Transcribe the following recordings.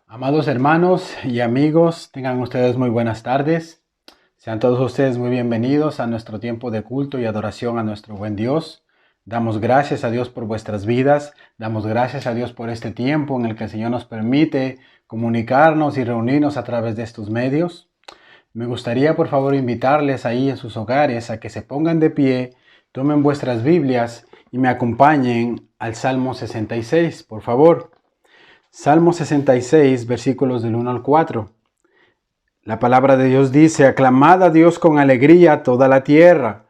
Amados hermanos y amigos, tengan ustedes muy buenas tardes. Sean todos ustedes muy bienvenidos a nuestro tiempo de culto y adoración a nuestro buen Dios. Damos gracias a Dios por vuestras vidas. Damos gracias a Dios por este tiempo en el que el Señor nos permite comunicarnos y reunirnos a través de estos medios. Me gustaría por favor invitarles ahí en sus hogares a que se pongan de pie, tomen vuestras Biblias y me acompañen al Salmo 66, por favor. Salmo 66, versículos del 1 al 4. La palabra de Dios dice: aclamad a Dios con alegría toda la tierra,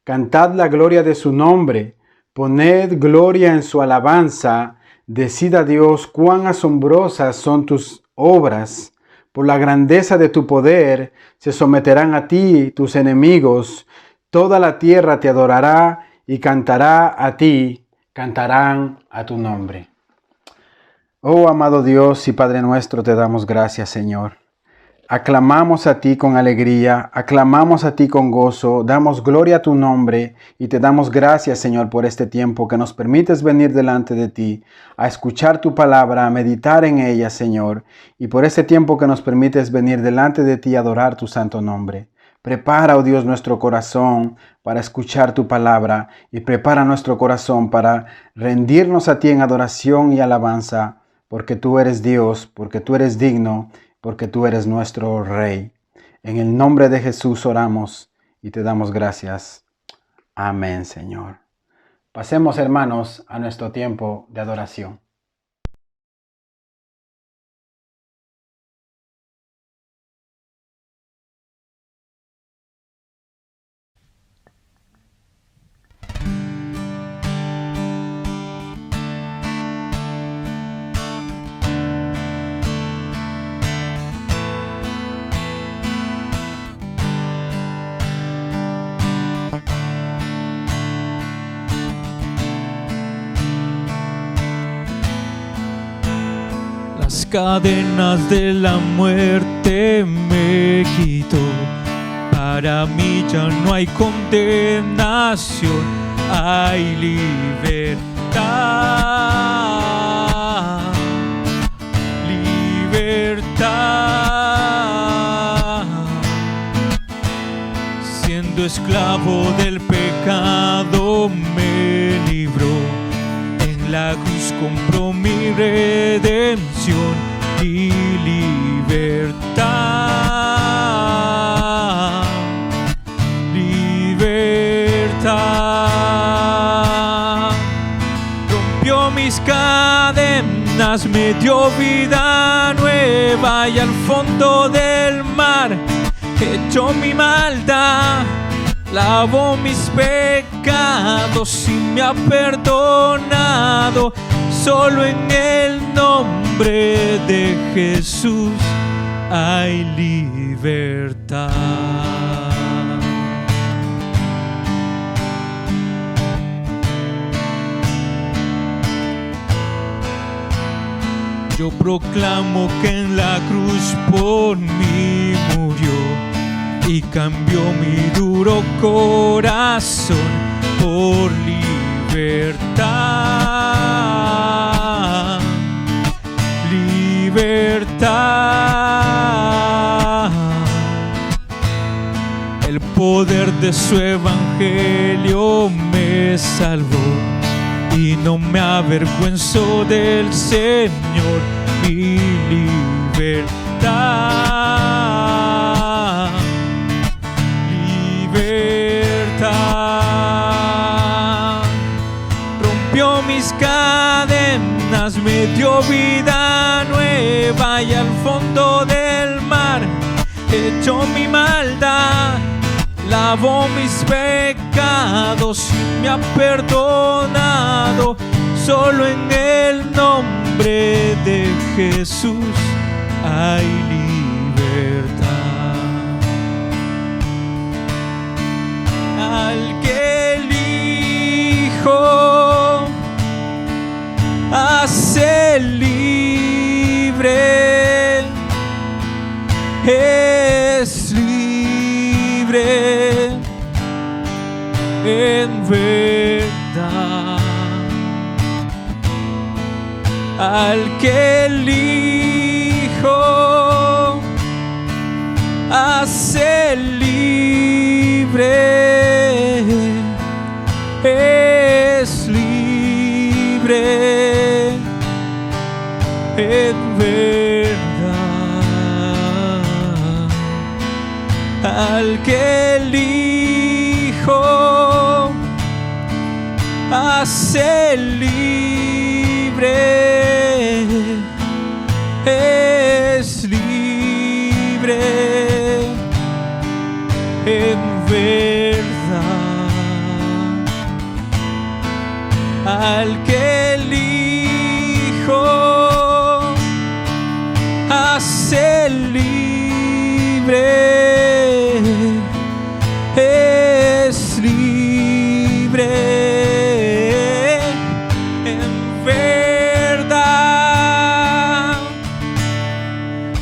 cantad la gloria de su nombre, poned gloria en su alabanza, decid a Dios cuán asombrosas son tus obras. Por la grandeza de tu poder se someterán a ti tus enemigos, toda la tierra te adorará y cantará a ti, cantarán a tu nombre. Oh amado Dios y Padre nuestro, te damos gracias, Señor. Aclamamos a ti con alegría, aclamamos a ti con gozo, damos gloria a tu nombre y te damos gracias, Señor, por este tiempo que nos permites venir delante de ti, a escuchar tu palabra, a meditar en ella, Señor, y por este tiempo que nos permites venir delante de ti a adorar tu santo nombre. Prepara, oh Dios, nuestro corazón para escuchar tu palabra y prepara nuestro corazón para rendirnos a ti en adoración y alabanza, porque tú eres Dios, porque tú eres digno, porque tú eres nuestro Rey. En el nombre de Jesús oramos y te damos gracias. Amén, Señor. Pasemos, hermanos, a nuestro tiempo de adoración. Las cadenas de la muerte me quitó. Para mí ya no hay condenación, hay libertad. Libertad. Siendo esclavo del pecado me libró. En la cruz compró mi redención y libertad. Libertad. Rompió mis cadenas, me dio vida nueva y al fondo del mar echó mi maldad. Lavó mis pecados y me ha perdonado. Solo en el nombre de Jesús hay libertad. Yo proclamo que en la cruz por mí murió y cambió mi duro corazón por libertad. Libertad. El poder de su evangelio me salvó y no me avergüenzo del Señor. Mi libertad. Libertad. Rompió mis cadenas, me dio vida nueva y al fondo del mar echó mi maldad. Lavó mis pecados y me ha perdonado. Solo en el nombre de Jesús hay libertad. Al que el Hijo hace libre, es libre en verdad. Al que el Hijo hace libre, es libre en verdad. Al que el Hijo hace libre, es libre en verdad. Al que el Hijo hace libre, es libre en verdad.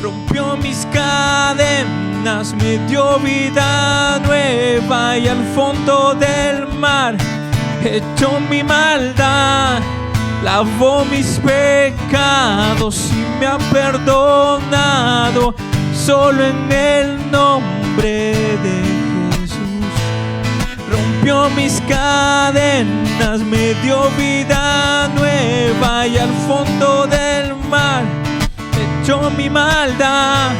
Rompió mis cadenas, me dio vida nueva, y al fondo del mar echó mi maldad, lavó mis pecados y me ha perdonado, solo en el nombre de rompió mis cadenas, me dio vida nueva, y al fondo del mar echó mi maldad,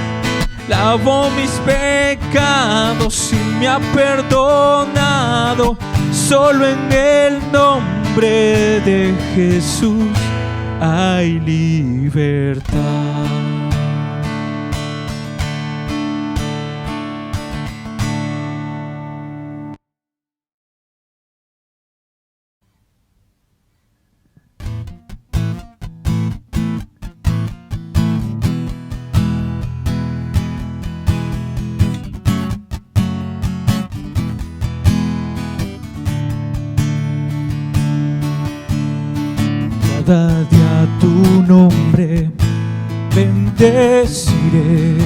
lavó mis pecados y me ha perdonado, solo en el nombre de Jesús hay libertad. Cada día tu nombre bendeciré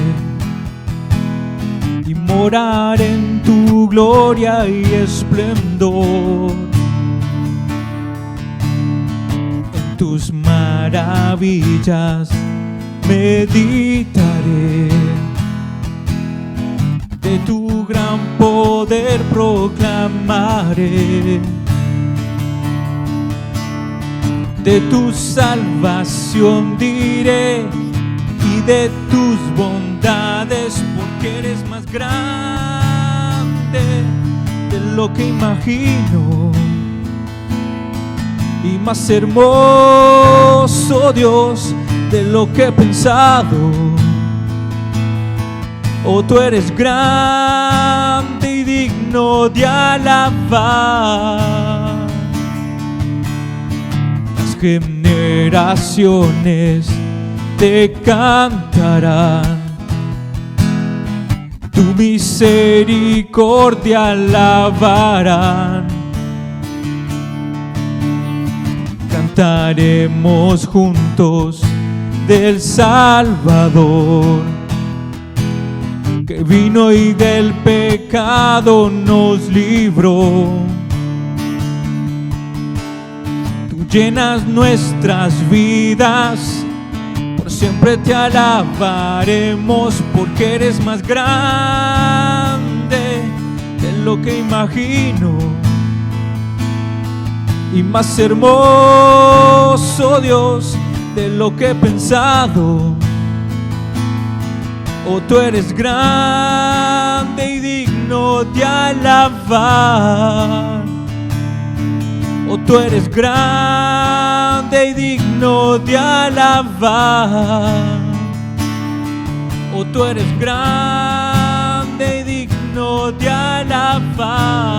y morar en tu gloria y esplendor. En tus maravillas meditaré, de tu gran poder proclamaré, de tu salvación diré y de tus bondades, porque eres más grande de lo que imagino y más hermoso, Dios, de lo que he pensado. Oh, tú eres grande y digno de alabar. Generaciones te cantarán, tu misericordia alabarán. Cantaremos juntos del Salvador, que vino y del pecado nos libró. Llenas nuestras vidas, por siempre te alabaremos, porque eres más grande de lo que imagino y más hermoso, Dios, de lo que he pensado. Oh, tú eres grande y digno de alabar. Oh, tú eres grande y digno de alabar. Oh, tú eres grande y digno de alabar.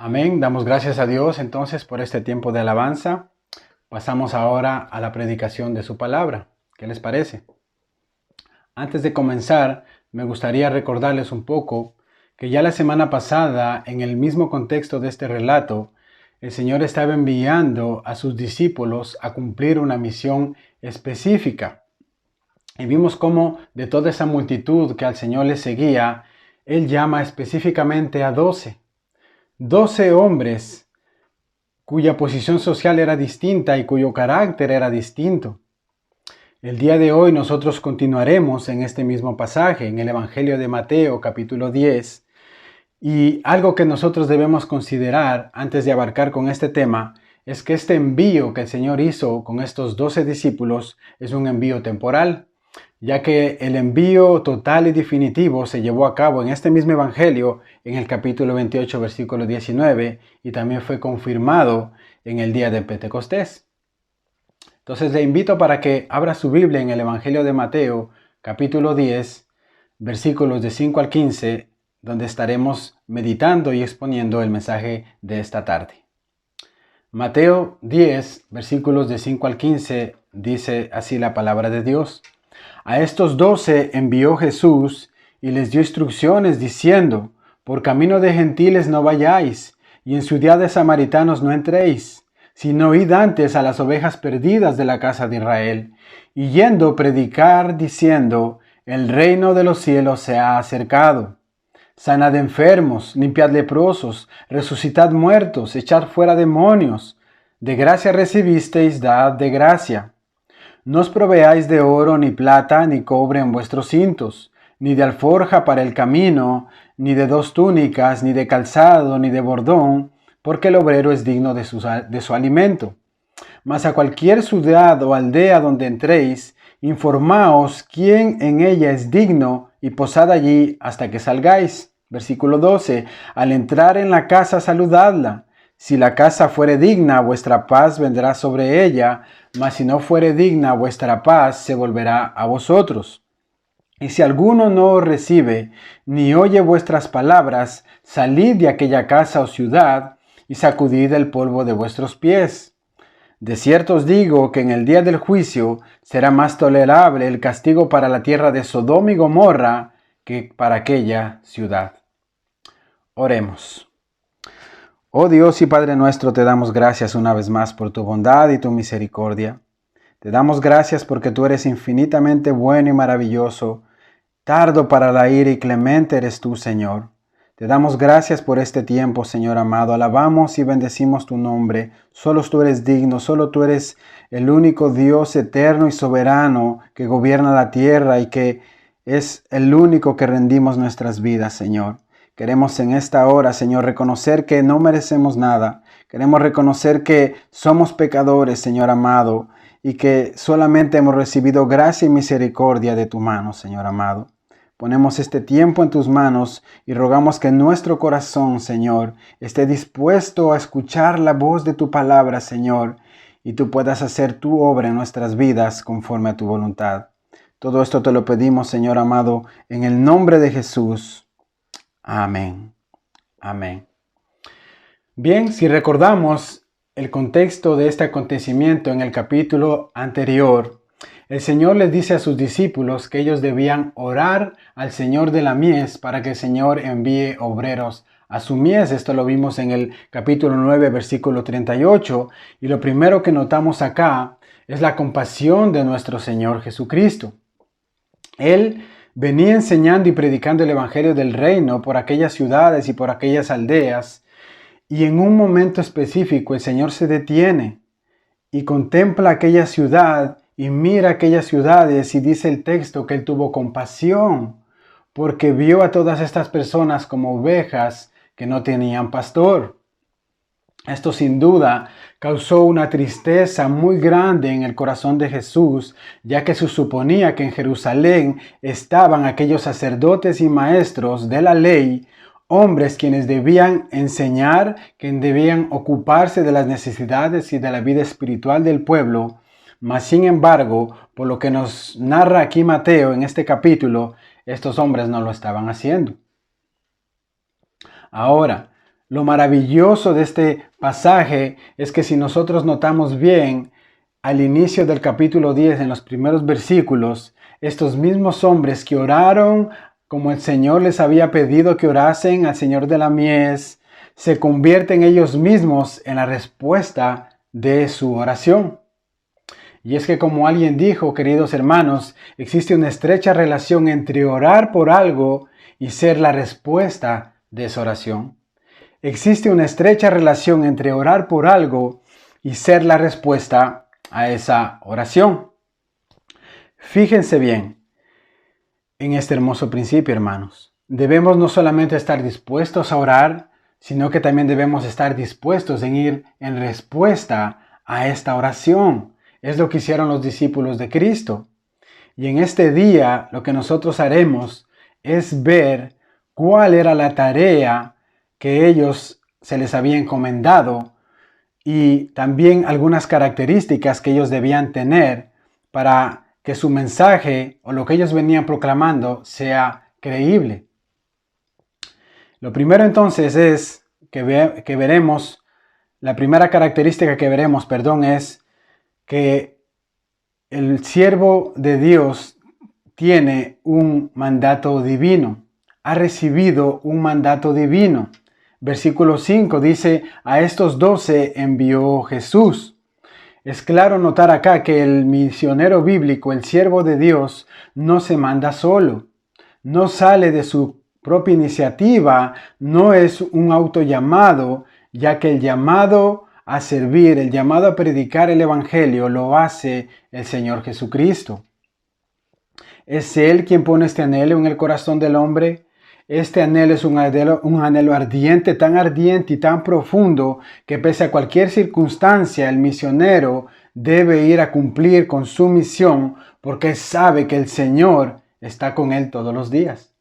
Amén. Damos gracias a Dios entonces por este tiempo de alabanza. Pasamos ahora a la predicación de su palabra. ¿Qué les parece? Antes de comenzar, me gustaría recordarles un poco que ya la semana pasada, en el mismo contexto de este relato, el Señor estaba enviando a sus discípulos a cumplir una misión específica. Y vimos cómo de toda esa multitud que al Señor le seguía, Él llama específicamente a 12. 12 hombres cuya posición social era distinta y cuyo carácter era distinto. El día de hoy nosotros continuaremos en este mismo pasaje, en el Evangelio de Mateo, capítulo 10. Y algo que nosotros debemos considerar antes de abarcar con este tema es que este envío que el Señor hizo con estos 12 discípulos es un envío temporal, ya que el envío total y definitivo se llevó a cabo en este mismo Evangelio en el capítulo 28, versículo 19, y también fue confirmado en el día de Pentecostés. Entonces le invito para que abra su Biblia en el Evangelio de Mateo, capítulo 10, versículos de 5 al 15, donde estaremos meditando y exponiendo el mensaje de esta tarde. Mateo 10, versículos de 5 al 15, dice así la palabra de Dios. A estos 12 envió Jesús y les dio instrucciones diciendo, por camino de gentiles no vayáis, y en ciudad de samaritanos no entréis, sino id antes a las ovejas perdidas de la casa de Israel, y yendo predicar diciendo, el reino de los cielos se ha acercado. Sanad enfermos, limpiad leprosos, resucitad muertos, echad fuera demonios. De gracia recibisteis, dad de gracia. No os proveáis de oro, ni plata, ni cobre en vuestros cintos, ni de alforja para el camino, ni de 2 túnicas, ni de calzado, ni de bordón, porque el obrero es digno de su alimento. Mas a cualquier ciudad o aldea donde entréis, informaos quién en ella es digno y posad allí hasta que salgáis. Versículo 12. Al entrar en la casa, saludadla. Si la casa fuere digna, vuestra paz vendrá sobre ella, mas si no fuere digna, vuestra paz se volverá a vosotros. Y si alguno no os recibe, ni oye vuestras palabras, salid de aquella casa o ciudad, y sacudid el polvo de vuestros pies. De cierto os digo que en el día del juicio será más tolerable el castigo para la tierra de Sodoma y Gomorra que para aquella ciudad. Oremos. Oh Dios y Padre nuestro, te damos gracias una vez más por tu bondad y tu misericordia. Te damos gracias porque tú eres infinitamente bueno y maravilloso, tardo para la ira y clemente eres tú, Señor. Te damos gracias por este tiempo, Señor amado. Alabamos y bendecimos tu nombre. Solo tú eres digno, solo tú eres el único Dios eterno y soberano que gobierna la tierra y que es el único que rendimos nuestras vidas, Señor. Queremos en esta hora, Señor, reconocer que no merecemos nada. Queremos reconocer que somos pecadores, Señor amado, y que solamente hemos recibido gracia y misericordia de tu mano, Señor amado. Ponemos este tiempo en tus manos y rogamos que nuestro corazón, Señor, esté dispuesto a escuchar la voz de tu palabra, Señor, y tú puedas hacer tu obra en nuestras vidas conforme a tu voluntad. Todo esto te lo pedimos, Señor amado, en el nombre de Jesús. Amén. Amén. Bien, si recordamos el contexto de este acontecimiento en el capítulo anterior, el Señor les dice a sus discípulos que ellos debían orar al Señor de la mies para que el Señor envíe obreros a su mies. Esto lo vimos en el capítulo 9, versículo 38. Y lo primero que notamos acá es la compasión de nuestro Señor Jesucristo. Él venía enseñando y predicando el evangelio del reino por aquellas ciudades y por aquellas aldeas, y en un momento específico el Señor se detiene y contempla aquella ciudad y mira aquellas ciudades, y dice el texto que Él tuvo compasión porque vio a todas estas personas como ovejas que no tenían pastor. Esto sin duda causó una tristeza muy grande en el corazón de Jesús, ya que se suponía que en Jerusalén estaban aquellos sacerdotes y maestros de la ley, hombres quienes debían enseñar, quienes debían ocuparse de las necesidades y de la vida espiritual del pueblo. Mas sin embargo, por lo que nos narra aquí Mateo en este capítulo, estos hombres no lo estaban haciendo. Ahora, lo maravilloso de este pasaje es que si nosotros notamos bien, al inicio del capítulo 10, en los primeros versículos, estos mismos hombres que oraron como el Señor les había pedido que orasen al Señor de la mies, se convierten ellos mismos en la respuesta de su oración. Y es que, como alguien dijo, queridos hermanos, existe una estrecha relación entre orar por algo y ser la respuesta de esa oración. Existe una estrecha relación entre orar por algo y ser la respuesta a esa oración. Fíjense bien en este hermoso principio, hermanos. Debemos no solamente estar dispuestos a orar, sino que también debemos estar dispuestos en ir en respuesta a esta oración. Es lo que hicieron los discípulos de Cristo. Y en este día lo que nosotros haremos es ver cuál era la tarea que ellos se les había encomendado y también algunas características que ellos debían tener para que su mensaje o lo que ellos venían proclamando sea creíble. Lo primero entonces es que veremos, la primera característica que veremos, es que el siervo de Dios tiene un mandato divino, ha recibido un mandato divino. Versículo 5 dice, a estos 12 envió Jesús. Es claro notar acá que el misionero bíblico, el siervo de Dios, no se manda solo, no sale de su propia iniciativa, no es un autollamado, ya que el llamado a servir, el llamado a predicar el Evangelio lo hace el Señor Jesucristo. ¿Es Él quien pone este anhelo en el corazón del hombre? Este anhelo es un anhelo ardiente y tan profundo que pese a cualquier circunstancia el misionero debe ir a cumplir con su misión porque sabe que el Señor está con él todos los días.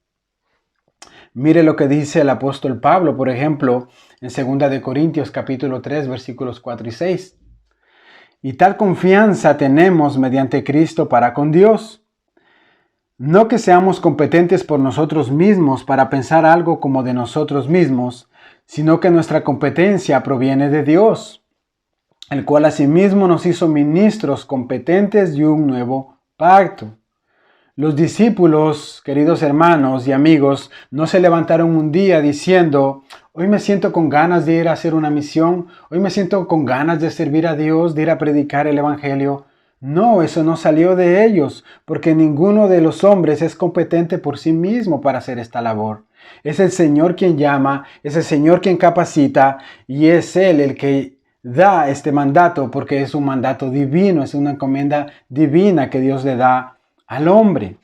Mire lo que dice el apóstol Pablo, por ejemplo, en 2 de Corintios capítulo 3, versículos 4 y 6. Y tal confianza tenemos mediante Cristo para con Dios. No que seamos competentes por nosotros mismos para pensar algo como de nosotros mismos, sino que nuestra competencia proviene de Dios, el cual asimismo nos hizo ministros competentes de un nuevo pacto. Los discípulos, queridos hermanos y amigos, no se levantaron un día diciendo, hoy me siento con ganas de ir a hacer una misión, hoy me siento con ganas de servir a Dios, de ir a predicar el Evangelio. No, eso no salió de ellos, porque ninguno de los hombres es competente por sí mismo para hacer esta labor. Es el Señor quien llama, es el Señor quien capacita y es Él el que da este mandato, porque es un mandato divino, es una encomienda divina que Dios le da al hombre.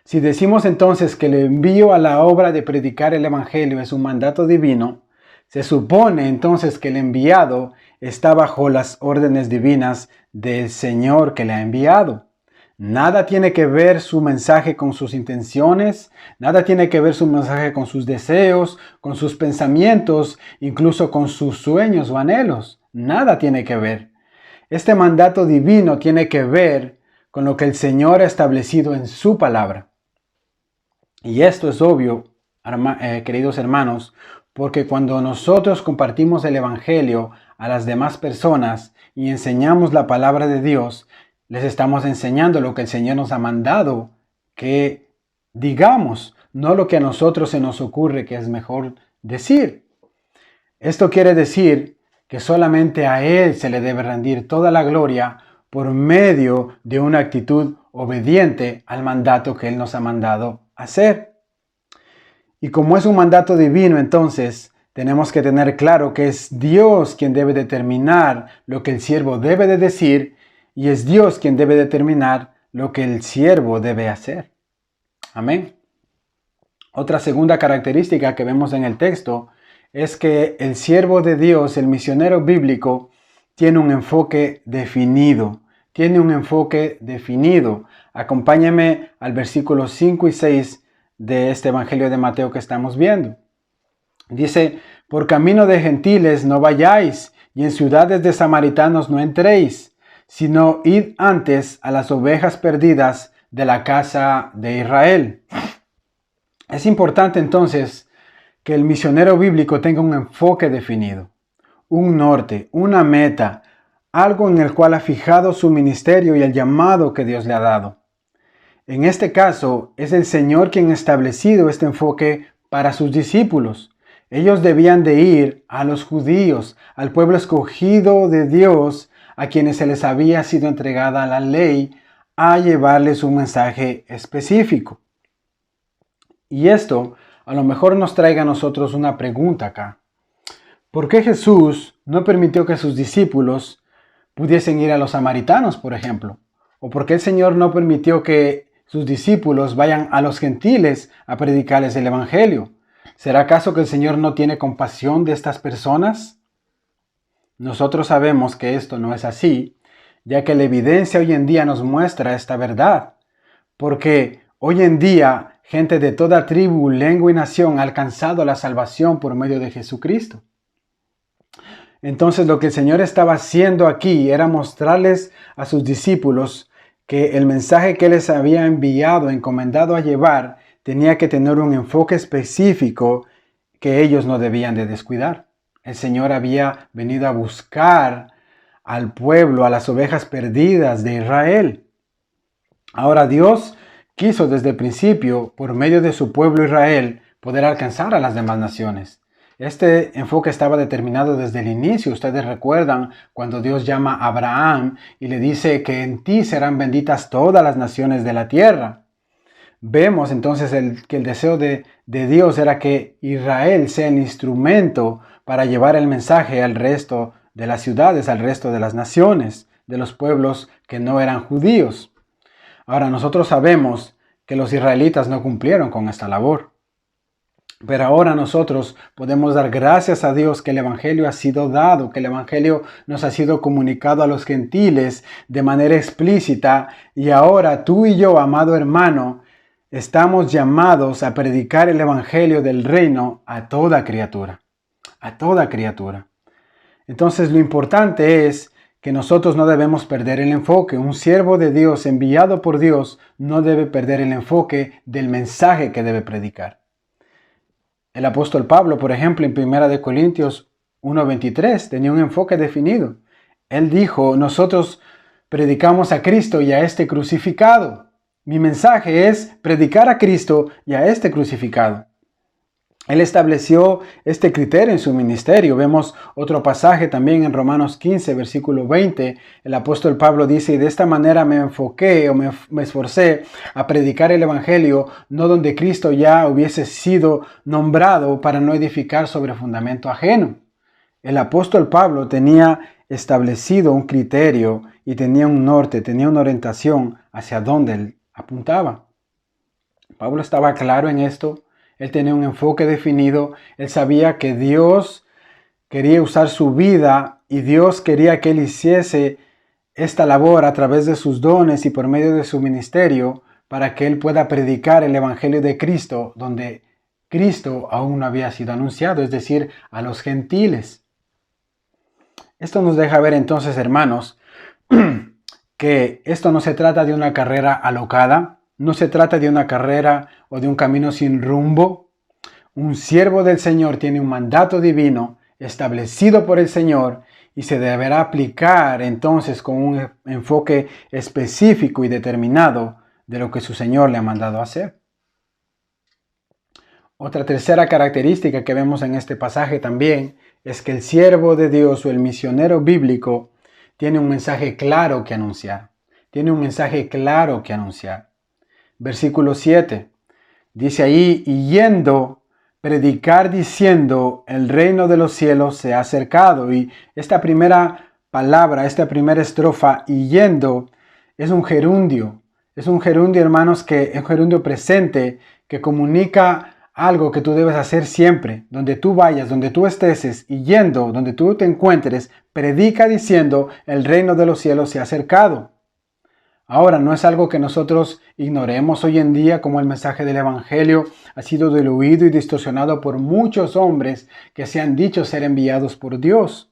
Si decimos entonces que el envío a la obra de predicar el Evangelio es un mandato divino, se supone entonces que el enviado está bajo las órdenes divinas del Señor que le ha enviado. Nada tiene que ver su mensaje con sus intenciones, nada tiene que ver su mensaje con sus deseos, con sus pensamientos, incluso con sus sueños o anhelos. Nada tiene que ver. Este mandato divino tiene que ver con lo que el Señor ha establecido en su palabra. Y esto es obvio, queridos hermanos, porque cuando nosotros compartimos el Evangelio a las demás personas y enseñamos la palabra de Dios, les estamos enseñando lo que el Señor nos ha mandado que digamos, no lo que a nosotros se nos ocurre que es mejor decir. Esto quiere decir que solamente a Él se le debe rendir toda la gloria por medio de una actitud obediente al mandato que Él nos ha mandado hacer. Y como es un mandato divino, entonces tenemos que tener claro que es Dios quien debe determinar lo que el siervo debe de decir y es Dios quien debe determinar lo que el siervo debe hacer. Amén. Otra segunda característica que vemos en el texto es que el siervo de Dios, el misionero bíblico, tiene un enfoque definido. Acompáñame al versículo 5 y 6 de este Evangelio de Mateo que estamos viendo. Dice, por camino de gentiles no vayáis, y en ciudades de samaritanos no entréis, sino id antes a las ovejas perdidas de la casa de Israel. Es importante entonces que el misionero bíblico tenga un enfoque definido, un norte, una meta, algo en el cual ha fijado su ministerio y el llamado que Dios le ha dado. En este caso, es el Señor quien ha establecido este enfoque para sus discípulos. Ellos debían de ir a los judíos, al pueblo escogido de Dios, a quienes se les había sido entregada la ley, a llevarles un mensaje específico. Y esto a lo mejor nos traiga a nosotros una pregunta acá. ¿Por qué Jesús no permitió que sus discípulos pudiesen ir a los samaritanos, por ejemplo? ¿O por qué el Señor no permitió que sus discípulos vayan a los gentiles a predicarles el Evangelio? ¿Será acaso que el Señor no tiene compasión de estas personas? Nosotros sabemos que esto no es así, ya que la evidencia hoy en día nos muestra esta verdad. Porque hoy en día, gente de toda tribu, lengua y nación ha alcanzado la salvación por medio de Jesucristo. Entonces lo que el Señor estaba haciendo aquí era mostrarles a sus discípulos que el mensaje que les había enviado, encomendado a llevar, tenía que tener un enfoque específico que ellos no debían de descuidar. El Señor había venido a buscar al pueblo, a las ovejas perdidas de Israel. Ahora Dios quiso desde el principio, por medio de su pueblo Israel, poder alcanzar a las demás naciones. Este enfoque estaba determinado desde el inicio. Ustedes recuerdan cuando Dios llama a Abraham y le dice que en ti serán benditas todas las naciones de la tierra. Vemos entonces que el deseo de Dios era que Israel sea el instrumento para llevar el mensaje al resto de las ciudades, al resto de las naciones, de los pueblos que no eran judíos. Ahora nosotros sabemos que los israelitas no cumplieron con esta labor. Pero ahora nosotros podemos dar gracias a Dios que el Evangelio ha sido dado, que el Evangelio nos ha sido comunicado a los gentiles de manera explícita. Y ahora tú y yo, amado hermano, estamos llamados a predicar el Evangelio del reino a toda criatura. A toda criatura. Entonces lo importante es que nosotros no debemos perder el enfoque. Un siervo de Dios enviado por Dios no debe perder el enfoque del mensaje que debe predicar. El apóstol Pablo, por ejemplo, en 1 Corintios 1:23, tenía un enfoque definido. Él dijo, nosotros predicamos a Cristo y a este crucificado. Mi mensaje es predicar a Cristo y a este crucificado. Él estableció este criterio en su ministerio. Vemos otro pasaje también en Romanos 15, versículo 20. El apóstol Pablo dice, y de esta manera me enfoqué o me esforcé a predicar el Evangelio, no donde Cristo ya hubiese sido nombrado para no edificar sobre fundamento ajeno. El apóstol Pablo tenía establecido un criterio y tenía un norte, tenía una orientación hacia dónde él apuntaba. Pablo estaba claro en esto. Él tenía un enfoque definido. Él sabía que Dios quería usar su vida y Dios quería que él hiciese esta labor a través de sus dones y por medio de su ministerio para que él pueda predicar el Evangelio de Cristo donde Cristo aún no había sido anunciado, es decir, a los gentiles. Esto nos deja ver entonces, hermanos, que esto no se trata de una carrera alocada. No se trata de una carrera o de un camino sin rumbo. Un siervo del Señor tiene un mandato divino establecido por el Señor y se deberá aplicar entonces con un enfoque específico y determinado de lo que su Señor le ha mandado hacer. Otra tercera característica que vemos en este pasaje también es que el siervo de Dios o el misionero bíblico tiene un mensaje claro que anunciar. Tiene un mensaje claro que anunciar. Versículo 7, dice ahí, y yendo, predicar diciendo, el reino de los cielos se ha acercado. Y esta primera palabra, esta primera estrofa, y yendo, es un gerundio. Es un gerundio, hermanos, que es un gerundio presente que comunica algo que tú debes hacer siempre. Donde tú vayas, donde tú estés y yendo, donde tú te encuentres, predica diciendo, el reino de los cielos se ha acercado. Ahora, no es algo que nosotros ignoremos hoy en día, como el mensaje del Evangelio ha sido diluido y distorsionado por muchos hombres que se han dicho ser enviados por Dios.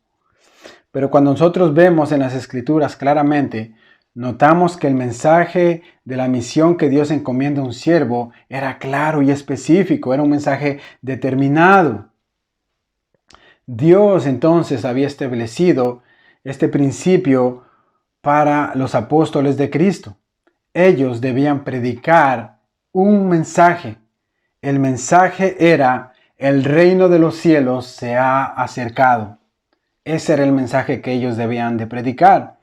Pero cuando nosotros vemos en las Escrituras claramente, notamos que el mensaje de la misión que Dios encomienda a un siervo era claro y específico, era un mensaje determinado. Dios entonces había establecido este principio para los apóstoles de Cristo. Ellos debían predicar un mensaje. El mensaje era el reino de los cielos se ha acercado. Ese era el mensaje que ellos debían de predicar.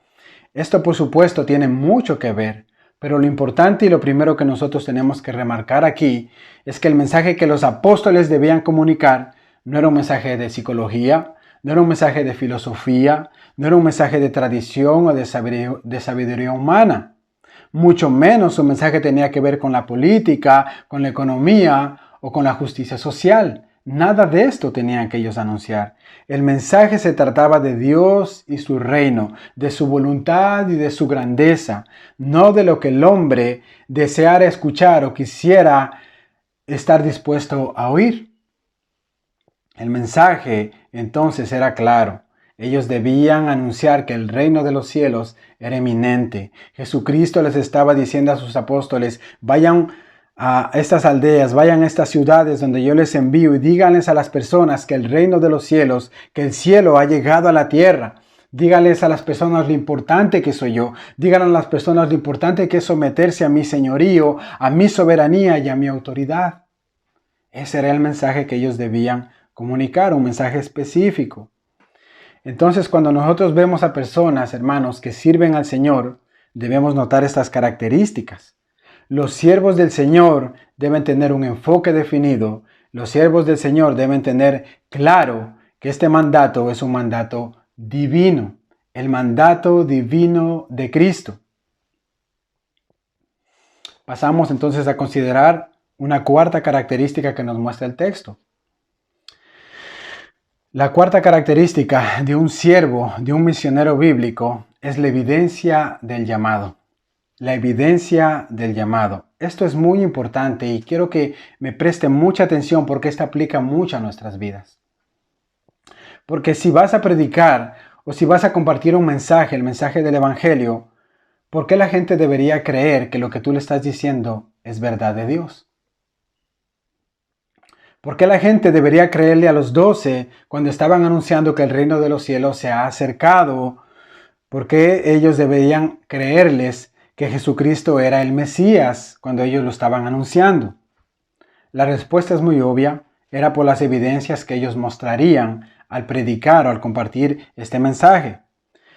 Esto, por supuesto, tiene mucho que ver, pero lo importante y lo primero que nosotros tenemos que remarcar aquí es que el mensaje que los apóstoles debían comunicar no era un mensaje de psicología, no era un mensaje de filosofía, no era un mensaje de tradición o de sabiduría humana. Mucho menos su mensaje tenía que ver con la política, con la economía o con la justicia social. Nada de esto tenían que ellos anunciar. El mensaje se trataba de Dios y su reino, de su voluntad y de su grandeza, no de lo que el hombre deseara escuchar o quisiera estar dispuesto a oír. El mensaje entonces era claro. Ellos debían anunciar que el reino de los cielos era eminente. Jesucristo les estaba diciendo a sus apóstoles, vayan a estas aldeas, vayan a estas ciudades donde yo les envío y díganles a las personas que el reino de los cielos, que el cielo ha llegado a la tierra. Díganles a las personas lo importante que soy yo. Díganle a las personas lo importante que es someterse a mi señorío, a mi soberanía y a mi autoridad. Ese era el mensaje que ellos debían comunicar, un mensaje específico. Entonces, cuando nosotros vemos a personas, hermanos, que sirven al Señor, debemos notar estas características. Los siervos del Señor deben tener un enfoque definido. Los siervos del Señor deben tener claro que este mandato es un mandato divino, el mandato divino de Cristo. Pasamos entonces a considerar una cuarta característica que nos muestra el texto. La cuarta característica de un siervo, de un misionero bíblico, es la evidencia del llamado. La evidencia del llamado. Esto es muy importante y quiero que me presten mucha atención porque esto aplica mucho a nuestras vidas. Porque si vas a predicar o si vas a compartir un mensaje, el mensaje del Evangelio, ¿por qué la gente debería creer que lo que tú le estás diciendo es verdad de Dios? ¿Por qué la gente debería creerle a los 12 cuando estaban anunciando que el reino de los cielos se ha acercado? ¿Por qué ellos deberían creerles que Jesucristo era el Mesías cuando ellos lo estaban anunciando? La respuesta es muy obvia, era por las evidencias que ellos mostrarían al predicar o al compartir este mensaje.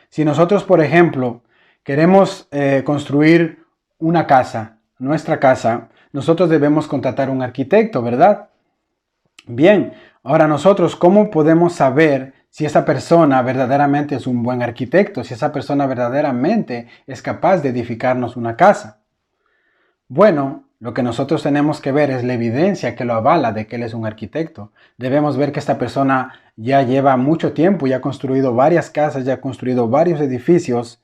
Si nosotros, por ejemplo, queremos construir una casa, nuestra casa, nosotros debemos contratar un arquitecto, ¿verdad? Bien, ahora nosotros, ¿cómo podemos saber si esa persona verdaderamente es un buen arquitecto, si esa persona verdaderamente es capaz de edificarnos una casa? Bueno, lo que nosotros tenemos que ver es la evidencia que lo avala de que él es un arquitecto. Debemos ver que esta persona ya lleva mucho tiempo, ya ha construido varias casas, ya ha construido varios edificios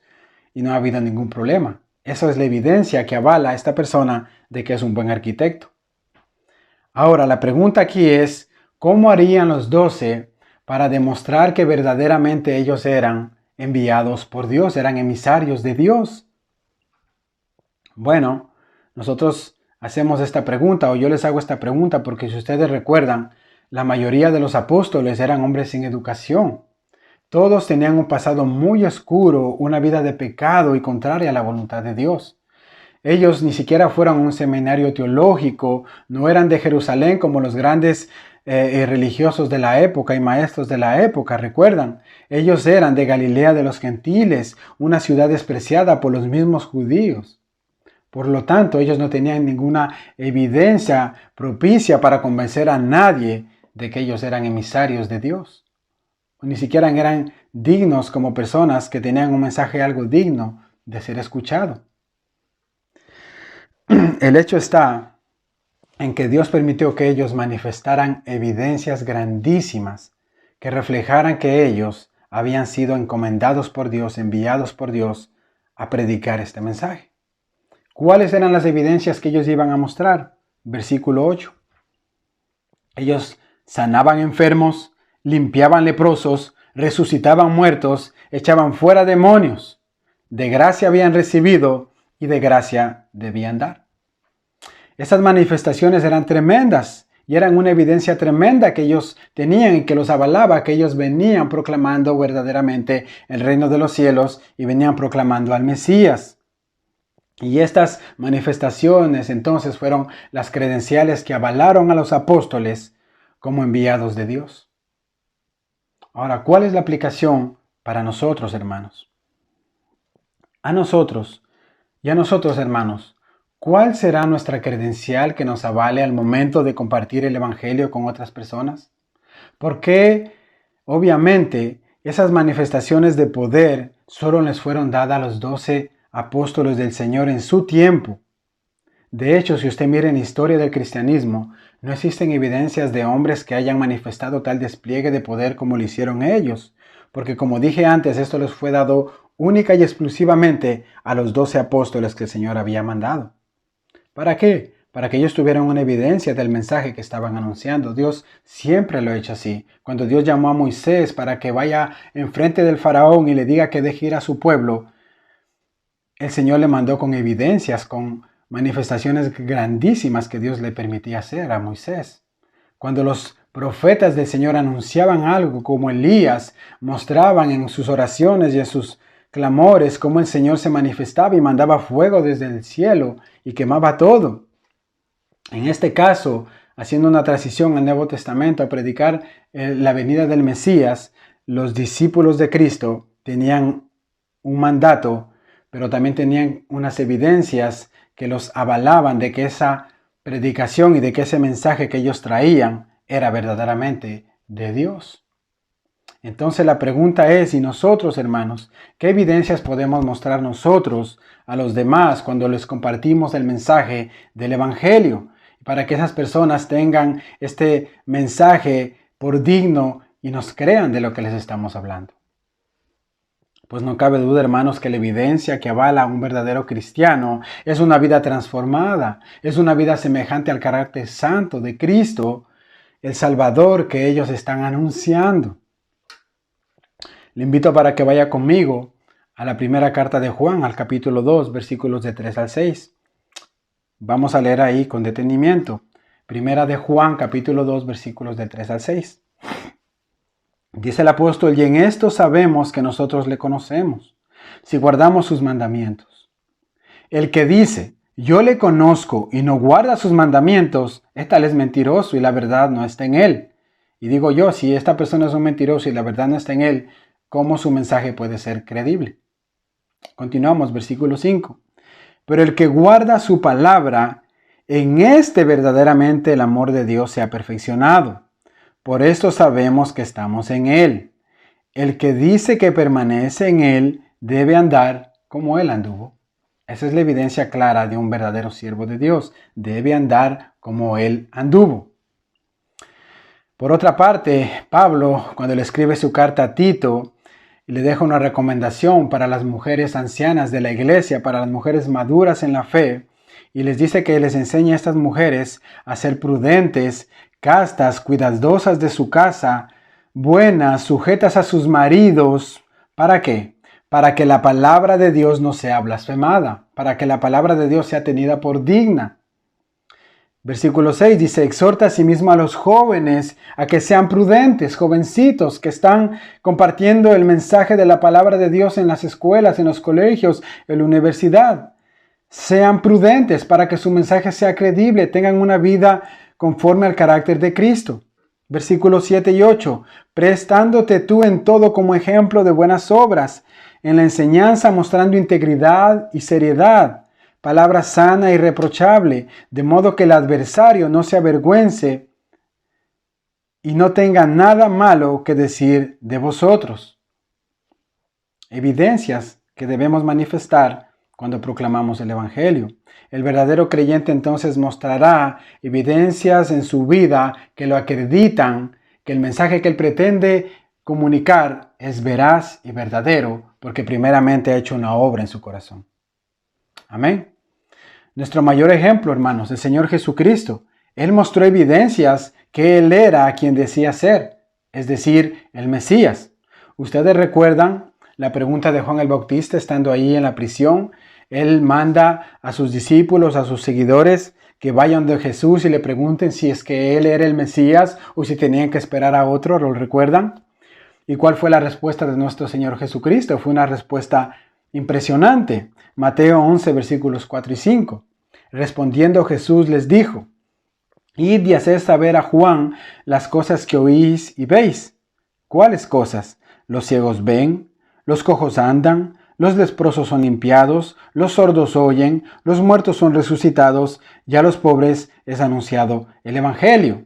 y no ha habido ningún problema. Esa es la evidencia que avala a esta persona de que es un buen arquitecto. Ahora, la pregunta aquí es, ¿cómo harían los 12 para demostrar que verdaderamente ellos eran enviados por Dios, eran emisarios de Dios? Bueno, nosotros hacemos esta pregunta, o yo les hago esta pregunta, porque si ustedes recuerdan, la mayoría de los apóstoles eran hombres sin educación. Todos tenían un pasado muy oscuro, una vida de pecado y contraria a la voluntad de Dios. Ellos ni siquiera fueron a un seminario teológico, no eran de Jerusalén como los grandes religiosos de la época y maestros de la época, ¿recuerdan? Ellos eran de Galilea de los Gentiles, una ciudad despreciada por los mismos judíos. Por lo tanto, ellos no tenían ninguna evidencia propicia para convencer a nadie de que ellos eran emisarios de Dios. Ni siquiera eran dignos como personas que tenían un mensaje algo digno de ser escuchado. El hecho está en que Dios permitió que ellos manifestaran evidencias grandísimas que reflejaran que ellos habían sido encomendados por Dios, enviados por Dios a predicar este mensaje. ¿Cuáles eran las evidencias que ellos iban a mostrar? Versículo 8. Ellos sanaban enfermos, limpiaban leprosos, resucitaban muertos, echaban fuera demonios. De gracia habían recibido y de gracia debían dar. Esas manifestaciones eran tremendas y eran una evidencia tremenda que ellos tenían y que los avalaba, que ellos venían proclamando verdaderamente el reino de los cielos y venían proclamando al Mesías. Y estas manifestaciones entonces fueron las credenciales que avalaron a los apóstoles como enviados de Dios. Ahora, ¿cuál es la aplicación para nosotros, hermanos? A nosotros, hermanos, ¿cuál será nuestra credencial que nos avale al momento de compartir el Evangelio con otras personas? Porque, obviamente, esas manifestaciones de poder solo les fueron dadas a los 12 apóstoles del Señor en su tiempo. De hecho, si usted mira en la historia del cristianismo, no existen evidencias de hombres que hayan manifestado tal despliegue de poder como lo hicieron ellos, porque como dije antes, esto les fue dado única y exclusivamente a los 12 apóstoles que el Señor había mandado. ¿Para qué? Para que ellos tuvieran una evidencia del mensaje que estaban anunciando. Dios siempre lo ha hecho así. Cuando Dios llamó a Moisés para que vaya enfrente del faraón y le diga que deje ir a su pueblo, el Señor le mandó con evidencias, con manifestaciones grandísimas que Dios le permitía hacer a Moisés. Cuando los profetas del Señor anunciaban algo, como Elías, mostraban en sus oraciones y en sus clamores cómo el Señor se manifestaba y mandaba fuego desde el cielo y quemaba todo. En este caso, haciendo una transición al Nuevo Testamento a predicar la venida del Mesías, los discípulos de Cristo tenían un mandato, pero también tenían unas evidencias que los avalaban de que esa predicación y de que ese mensaje que ellos traían era verdaderamente de Dios. Entonces la pregunta es, ¿y nosotros, hermanos, qué evidencias podemos mostrar nosotros a los demás cuando les compartimos el mensaje del Evangelio? Para que esas personas tengan este mensaje por digno y nos crean de lo que les estamos hablando. Pues no cabe duda, hermanos, que la evidencia que avala a un verdadero cristiano es una vida transformada, es una vida semejante al carácter santo de Cristo, el Salvador que ellos están anunciando. Le invito para que vaya conmigo a la primera carta de Juan, al capítulo 2, versículos de 3 al 6. Vamos a leer ahí con detenimiento. Primera de Juan, capítulo 2, versículos de 3 al 6. Dice el apóstol, y en esto sabemos que nosotros le conocemos, si guardamos sus mandamientos. El que dice, yo le conozco y no guarda sus mandamientos, tal es mentiroso y la verdad no está en él. Y digo yo, si esta persona es un mentiroso y la verdad no está en él, ¿cómo su mensaje puede ser creíble? Continuamos, versículo 5. Pero el que guarda su palabra, en verdaderamente el amor de Dios se ha perfeccionado. Por esto sabemos que estamos en Él. El que dice que permanece en Él debe andar como Él anduvo. Esa es la evidencia clara de un verdadero siervo de Dios. Debe andar como Él anduvo. Por otra parte, Pablo, cuando le escribe su carta a Tito, le deja una recomendación para las mujeres ancianas de la iglesia, para las mujeres maduras en la fe, y les dice que les enseña a estas mujeres a ser prudentes, castas, cuidadosas de su casa, buenas, sujetas a sus maridos. ¿Para qué? Para que la palabra de Dios no sea blasfemada, para que la palabra de Dios sea tenida por digna. Versículo 6 dice, exhorta asimismo a los jóvenes a que sean prudentes, jovencitos que están compartiendo el mensaje de la palabra de Dios en las escuelas, en los colegios, en la universidad. Sean prudentes para que su mensaje sea creíble, tengan una vida conforme al carácter de Cristo. Versículos 7 y 8, prestándote tú en todo como ejemplo de buenas obras, en la enseñanza mostrando integridad y seriedad, palabra sana y irreprochable, de modo que el adversario no se avergüence y no tenga nada malo que decir de vosotros. Evidencias que debemos manifestar cuando proclamamos el Evangelio. El verdadero creyente entonces mostrará evidencias en su vida que lo acreditan, que el mensaje que él pretende comunicar es veraz y verdadero, porque primeramente ha hecho una obra en su corazón. Amén. Nuestro mayor ejemplo, hermanos, el Señor Jesucristo. Él mostró evidencias que Él era quien decía ser, es decir, el Mesías. Ustedes recuerdan la pregunta de Juan el Bautista estando ahí en la prisión. Él manda a sus discípulos, a sus seguidores, que vayan de Jesús y le pregunten si es que Él era el Mesías o si tenían que esperar a otro, ¿lo recuerdan? ¿Y cuál fue la respuesta de nuestro Señor Jesucristo? Fue una respuesta impresionante. Mateo 11, versículos 4 y 5. Respondiendo Jesús les dijo, Id y haced saber a Juan las cosas que oís y veis. ¿Cuáles cosas? Los ciegos ven, los cojos andan, los leprosos son limpiados, los sordos oyen, los muertos son resucitados, y a los pobres es anunciado el Evangelio.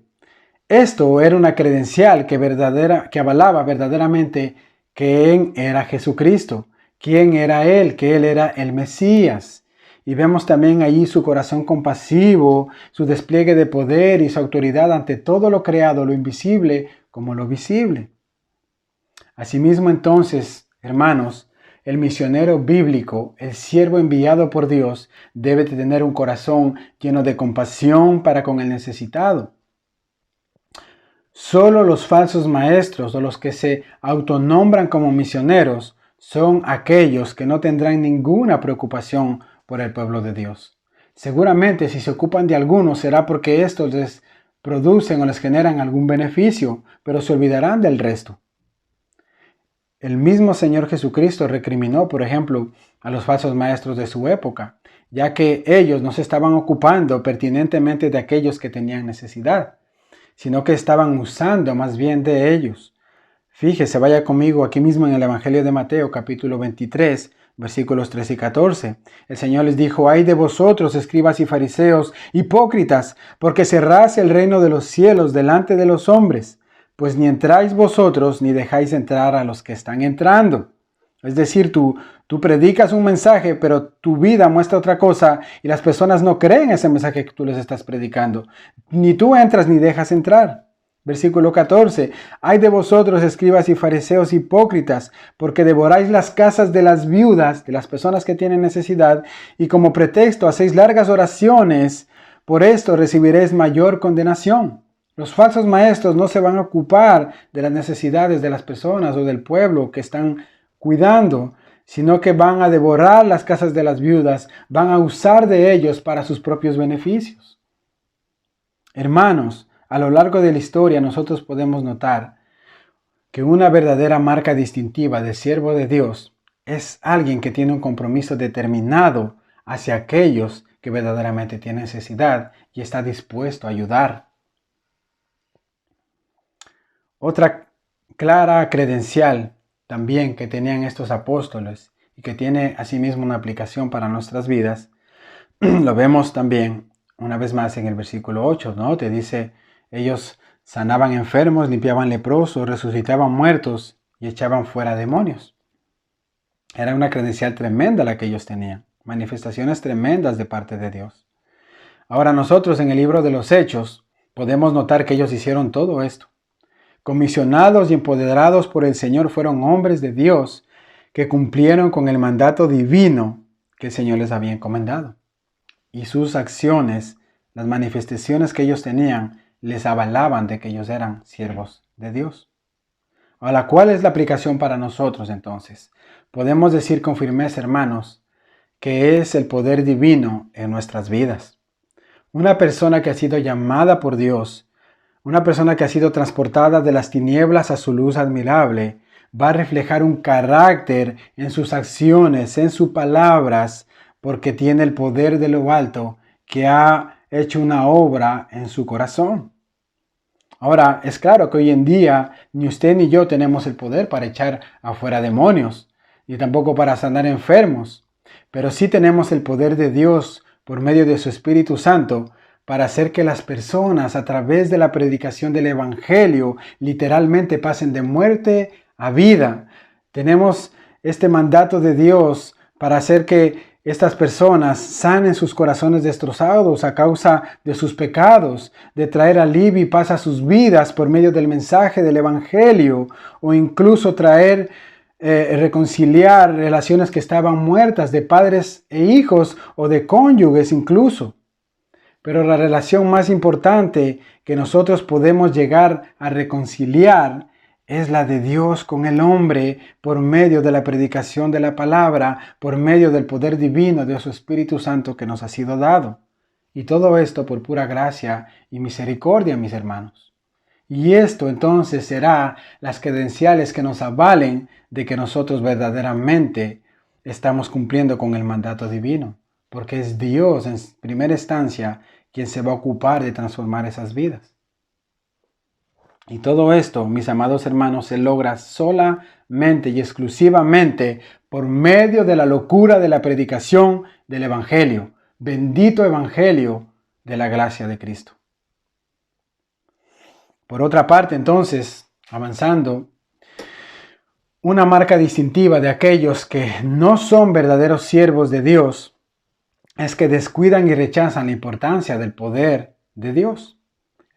Esto era una credencial que avalaba verdaderamente quién era Jesucristo, quién era Él, que Él era el Mesías. Y vemos también allí su corazón compasivo, su despliegue de poder y su autoridad ante todo lo creado, lo invisible como lo visible. Asimismo entonces, hermanos, el misionero bíblico, el siervo enviado por Dios, debe de tener un corazón lleno de compasión para con el necesitado. Solo los falsos maestros o los que se autonombran como misioneros son aquellos que no tendrán ninguna preocupación por el pueblo de Dios. Seguramente si se ocupan de algunos será porque estos les producen o les generan algún beneficio, pero se olvidarán del resto. El mismo Señor Jesucristo recriminó, por ejemplo, a los falsos maestros de su época, ya que ellos no se estaban ocupando pertinentemente de aquellos que tenían necesidad, sino que estaban usando más bien de ellos. Fíjese, vaya conmigo aquí mismo en el Evangelio de Mateo, capítulo 23, versículos 13 y 14. El Señor les dijo: «Ay de vosotros, escribas y fariseos, hipócritas, porque cerráis el reino de los cielos delante de los hombres, pues ni entráis vosotros, ni dejáis entrar a los que están entrando». Es decir, tú predicas un mensaje, pero tu vida muestra otra cosa y las personas no creen ese mensaje que tú les estás predicando. Ni tú entras ni dejas entrar. Versículo 14. «Ay de vosotros, escribas y fariseos hipócritas, porque devoráis las casas de las viudas, de las personas que tienen necesidad, y como pretexto hacéis largas oraciones, por esto recibiréis mayor condenación». Los falsos maestros no se van a ocupar de las necesidades de las personas o del pueblo que están cuidando, sino que van a devorar las casas de las viudas, van a usar de ellos para sus propios beneficios. Hermanos, a lo largo de la historia nosotros podemos notar que una verdadera marca distintiva de siervo de Dios es alguien que tiene un compromiso determinado hacia aquellos que verdaderamente tienen necesidad y está dispuesto a ayudar. Otra clara credencial también que tenían estos apóstoles y que tiene asimismo una aplicación para nuestras vidas, lo vemos también una vez más en el versículo 8, ¿no? Te dice, ellos sanaban enfermos, limpiaban leprosos, resucitaban muertos y echaban fuera demonios. Era una credencial tremenda la que ellos tenían, manifestaciones tremendas de parte de Dios. Ahora nosotros en el libro de los Hechos podemos notar que ellos hicieron todo esto. Comisionados y empoderados por el Señor fueron hombres de Dios que cumplieron con el mandato divino que el Señor les había encomendado. Y sus acciones, las manifestaciones que ellos tenían, les avalaban de que ellos eran siervos de Dios. Ahora, ¿cuál es la aplicación para nosotros entonces? Podemos decir con firmeza, hermanos, que es el poder divino en nuestras vidas. Una persona que ha sido llamada por Dios, una persona que ha sido transportada de las tinieblas a su luz admirable, va a reflejar un carácter en sus acciones, en sus palabras, porque tiene el poder de lo alto que ha hecho una obra en su corazón. Ahora, es claro que hoy en día ni usted ni yo tenemos el poder para echar afuera demonios, ni tampoco para sanar enfermos, pero sí tenemos el poder de Dios por medio de su Espíritu Santo para hacer que las personas a través de la predicación del Evangelio literalmente pasen de muerte a vida. Tenemos este mandato de Dios para hacer que estas personas sanen sus corazones destrozados a causa de sus pecados, de traer alivio y paz a sus vidas por medio del mensaje del Evangelio, o incluso traer, reconciliar relaciones que estaban muertas de padres e hijos o de cónyuges incluso. Pero la relación más importante que nosotros podemos llegar a reconciliar es la de Dios con el hombre por medio de la predicación de la palabra, por medio del poder divino de su Espíritu Santo que nos ha sido dado. Y todo esto por pura gracia y misericordia, mis hermanos. Y esto entonces será las credenciales que nos avalen de que nosotros verdaderamente estamos cumpliendo con el mandato divino. Porque es Dios en primera instancia quien se va a ocupar de transformar esas vidas. Y todo esto, mis amados hermanos, se logra solamente y exclusivamente por medio de la locura de la predicación del Evangelio. Bendito Evangelio de la gracia de Cristo. Por otra parte, entonces, avanzando, una marca distintiva de aquellos que no son verdaderos siervos de Dios es que descuidan y rechazan la importancia del poder de Dios.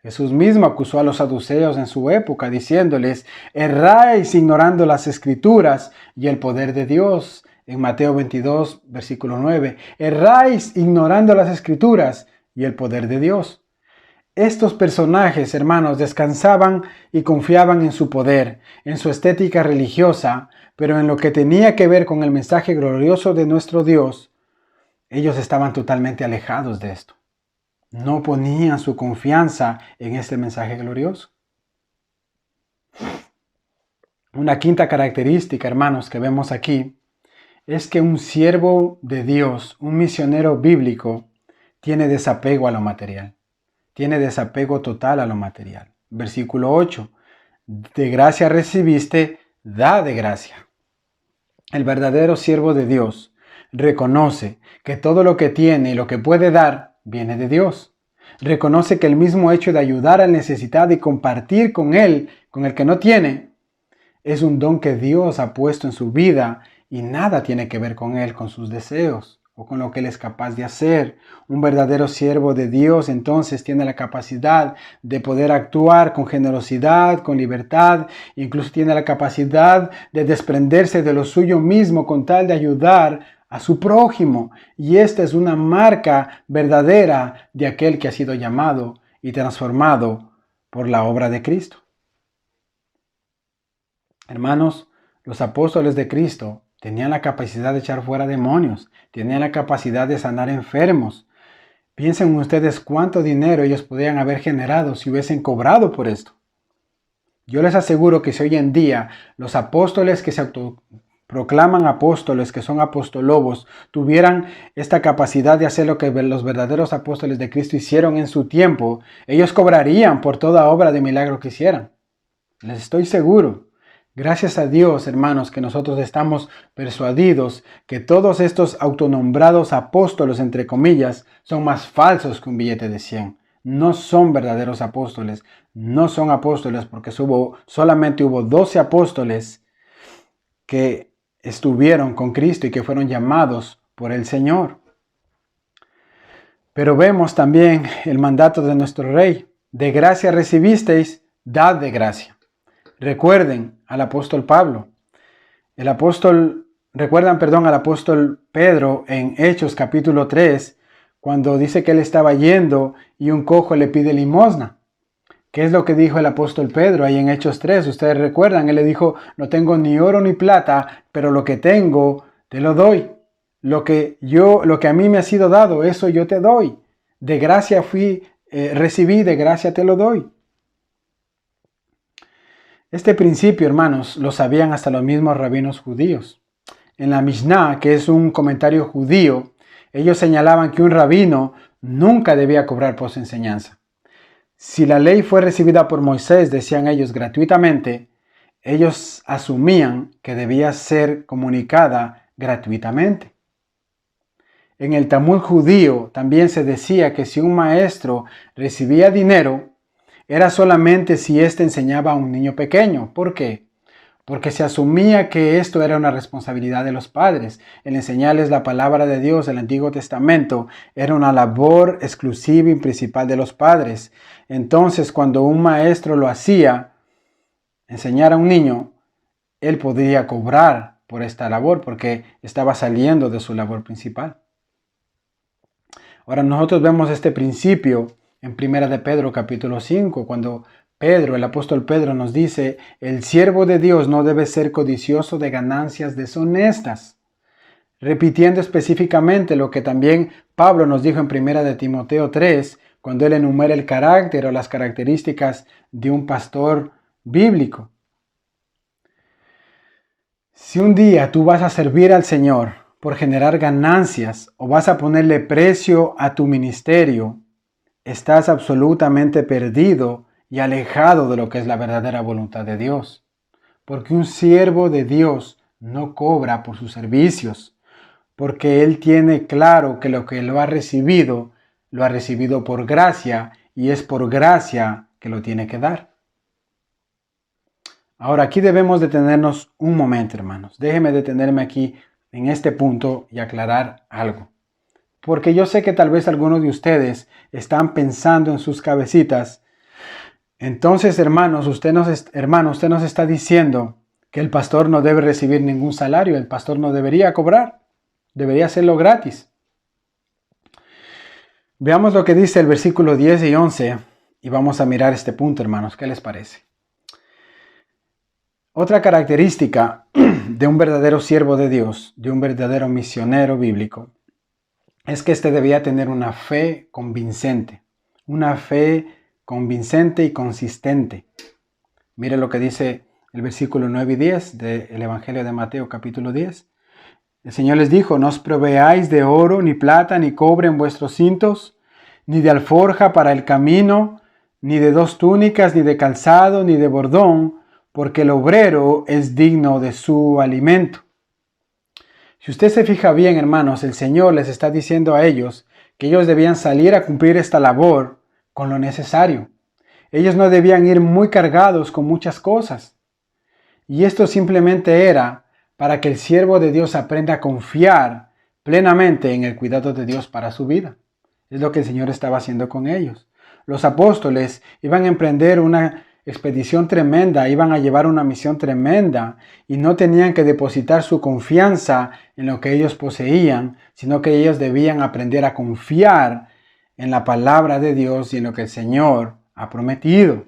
Jesús mismo acusó a los saduceos en su época diciéndoles: erráis ignorando las Escrituras y el poder de Dios. En Mateo 22, versículo 9, erráis ignorando las Escrituras y el poder de Dios. Estos personajes, hermanos, descansaban y confiaban en su poder, en su estética religiosa, pero en lo que tenía que ver con el mensaje glorioso de nuestro Dios, ellos estaban totalmente alejados de esto. No ponían su confianza en este mensaje glorioso. Una quinta característica, hermanos, que vemos aquí es que un siervo de Dios, un misionero bíblico, tiene desapego a lo material. Tiene desapego total a lo material. Versículo 8. De gracia recibiste, da de gracia. El verdadero siervo de Dios reconoce que todo lo que tiene y lo que puede dar viene de Dios. Reconoce que el mismo hecho de ayudar al necesitado y compartir con él, con el que no tiene, es un don que Dios ha puesto en su vida y nada tiene que ver con él, con sus deseos o con lo que él es capaz de hacer. Un verdadero siervo de Dios entonces tiene la capacidad de poder actuar con generosidad, con libertad, incluso tiene la capacidad de desprenderse de lo suyo mismo con tal de ayudar a su prójimo. Y esta es una marca verdadera de aquel que ha sido llamado y transformado por la obra de Cristo. Hermanos, los apóstoles de Cristo tenían la capacidad de echar fuera demonios, tenían la capacidad de sanar enfermos. Piensen ustedes cuánto dinero ellos podrían haber generado si hubiesen cobrado por esto. Yo les aseguro que si hoy en día los apóstoles que se autoproclaman apóstoles, que son apostolobos, tuvieran esta capacidad de hacer lo que los verdaderos apóstoles de Cristo hicieron en su tiempo, ellos cobrarían por toda obra de milagro que hicieran. Les estoy seguro. Gracias a Dios, hermanos, que nosotros estamos persuadidos que todos estos autonombrados apóstoles, entre comillas, son más falsos que un billete de 100. No son verdaderos apóstoles, no son apóstoles porque solamente hubo 12 apóstoles que estuvieron con Cristo y que fueron llamados por el Señor. Pero vemos también el mandato de nuestro Rey: de gracia recibisteis, dad de gracia. Recuerden al apóstol Pablo. Recuerdan al apóstol Pedro en Hechos capítulo 3, cuando dice que él estaba yendo y un cojo le pide limosna. ¿Qué es lo que dijo el apóstol Pedro ahí en Hechos 3? Ustedes recuerdan, él le dijo: no tengo ni oro ni plata, pero lo que tengo te lo doy. Lo que a mí me ha sido dado, eso yo te doy. De gracia recibí, de gracia te lo doy. Este principio, hermanos, lo sabían hasta los mismos rabinos judíos. En la Mishnah, que es un comentario judío, ellos señalaban que un rabino nunca debía cobrar por su enseñanza. Si la ley fue recibida por Moisés, decían ellos, gratuitamente, ellos asumían que debía ser comunicada gratuitamente. En el Talmud judío también se decía que si un maestro recibía dinero, era solamente si éste enseñaba a un niño pequeño. ¿Por qué? Porque se asumía que esto era una responsabilidad de los padres. El enseñarles la palabra de Dios, el Antiguo Testamento, era una labor exclusiva y principal de los padres. Entonces, cuando un maestro lo hacía, enseñar a un niño, él podría cobrar por esta labor porque estaba saliendo de su labor principal. Ahora nosotros vemos este principio en 1 de Pedro capítulo 5, cuando Pedro, el apóstol Pedro nos dice: el siervo de Dios no debe ser codicioso de ganancias deshonestas. Repitiendo específicamente lo que también Pablo nos dijo en 1 de Timoteo 3, cuando él enumera el carácter o las características de un pastor bíblico. Si un día tú vas a servir al Señor por generar ganancias o vas a ponerle precio a tu ministerio, estás absolutamente perdido y alejado de lo que es la verdadera voluntad de Dios. Porque un siervo de Dios no cobra por sus servicios, porque él tiene claro que lo que lo ha recibido por gracia, y es por gracia que lo tiene que dar. Ahora, aquí debemos detenernos un momento, hermanos. Déjenme detenerme aquí en este punto y aclarar algo. Porque yo sé que tal vez algunos de ustedes están pensando en sus cabecitas. Entonces, hermanos, usted nos está diciendo que el pastor no debe recibir ningún salario, el pastor no debería cobrar, debería hacerlo gratis. Veamos lo que dice el versículo 10 y 11 y vamos a mirar este punto, hermanos. ¿Qué les parece? Otra característica de un verdadero siervo de Dios, de un verdadero misionero bíblico, es que éste debía tener una fe convincente y consistente. Mire lo que dice el versículo 9 y 10 del Evangelio de Mateo capítulo 10. El Señor les dijo: no os proveáis de oro, ni plata, ni cobre en vuestros cintos, ni de alforja para el camino, ni de 2 túnicas, ni de calzado, ni de bordón, porque el obrero es digno de su alimento. Si usted se fija bien, hermanos, el Señor les está diciendo a ellos que ellos debían salir a cumplir esta labor con lo necesario. Ellos no debían ir muy cargados con muchas cosas. Y esto simplemente era para que el siervo de Dios aprenda a confiar plenamente en el cuidado de Dios para su vida. Es lo que el Señor estaba haciendo con ellos. Los apóstoles iban a emprender una expedición tremenda, iban a llevar una misión tremenda y no tenían que depositar su confianza en lo que ellos poseían, sino que ellos debían aprender a confiar en la palabra de Dios y en lo que el Señor ha prometido.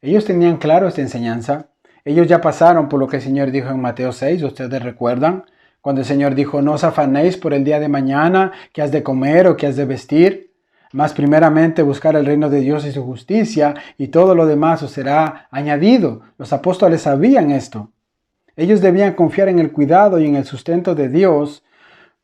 Ellos tenían claro esta enseñanza. Ellos ya pasaron por lo que el Señor dijo en Mateo 6, ustedes recuerdan, cuando el Señor dijo: no os afanéis por el día de mañana, qué has de comer o qué has de vestir, mas primeramente buscar el reino de Dios y su justicia, y todo lo demás os será añadido. Los apóstoles sabían esto. Ellos debían confiar en el cuidado y en el sustento de Dios,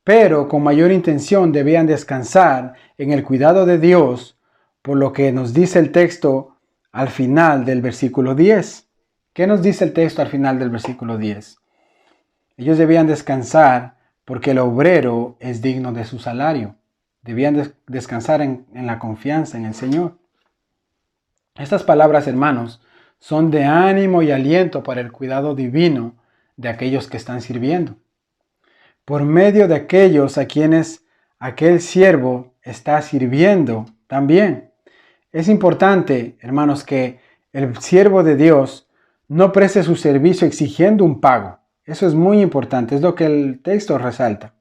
pero con mayor intención debían descansar en el cuidado de Dios, por lo que nos dice el texto al final del versículo 10. ¿Qué nos dice el texto al final del versículo 10? Ellos debían descansar porque el obrero es digno de su salario. Debían descansar en la confianza en el Señor. Estas palabras, hermanos, son de ánimo y aliento para el cuidado divino de aquellos que están sirviendo. Por medio de aquellos a quienes aquel siervo está sirviendo también. Es importante, hermanos, que el siervo de Dios no preste su servicio exigiendo un pago. Eso es muy importante, es lo que el texto resalta.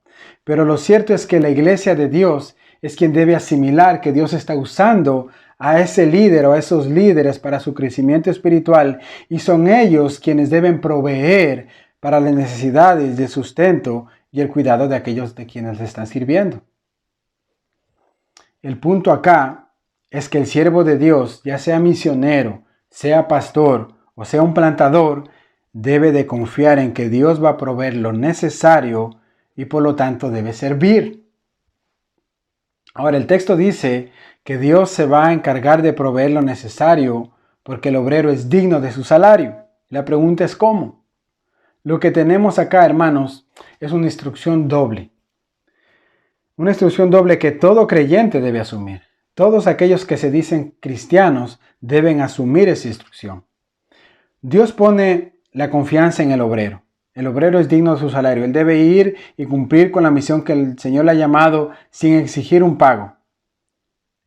Pero lo cierto es que la iglesia de Dios es quien debe asimilar que Dios está usando a ese líder o a esos líderes para su crecimiento espiritual, y son ellos quienes deben proveer para las necesidades de sustento y el cuidado de aquellos de quienes le están sirviendo. El punto acá es que el siervo de Dios, ya sea misionero, sea pastor o sea un plantador, debe de confiar en que Dios va a proveer lo necesario y por lo tanto debe servir. Ahora, el texto dice que Dios se va a encargar de proveer lo necesario porque el obrero es digno de su salario. La pregunta es ¿cómo? Lo que tenemos acá, hermanos, es una instrucción doble. Una instrucción doble que todo creyente debe asumir. Todos aquellos que se dicen cristianos deben asumir esa instrucción. Dios pone la confianza en el obrero. El obrero es digno de su salario. Él debe ir y cumplir con la misión que el Señor le ha llamado sin exigir un pago.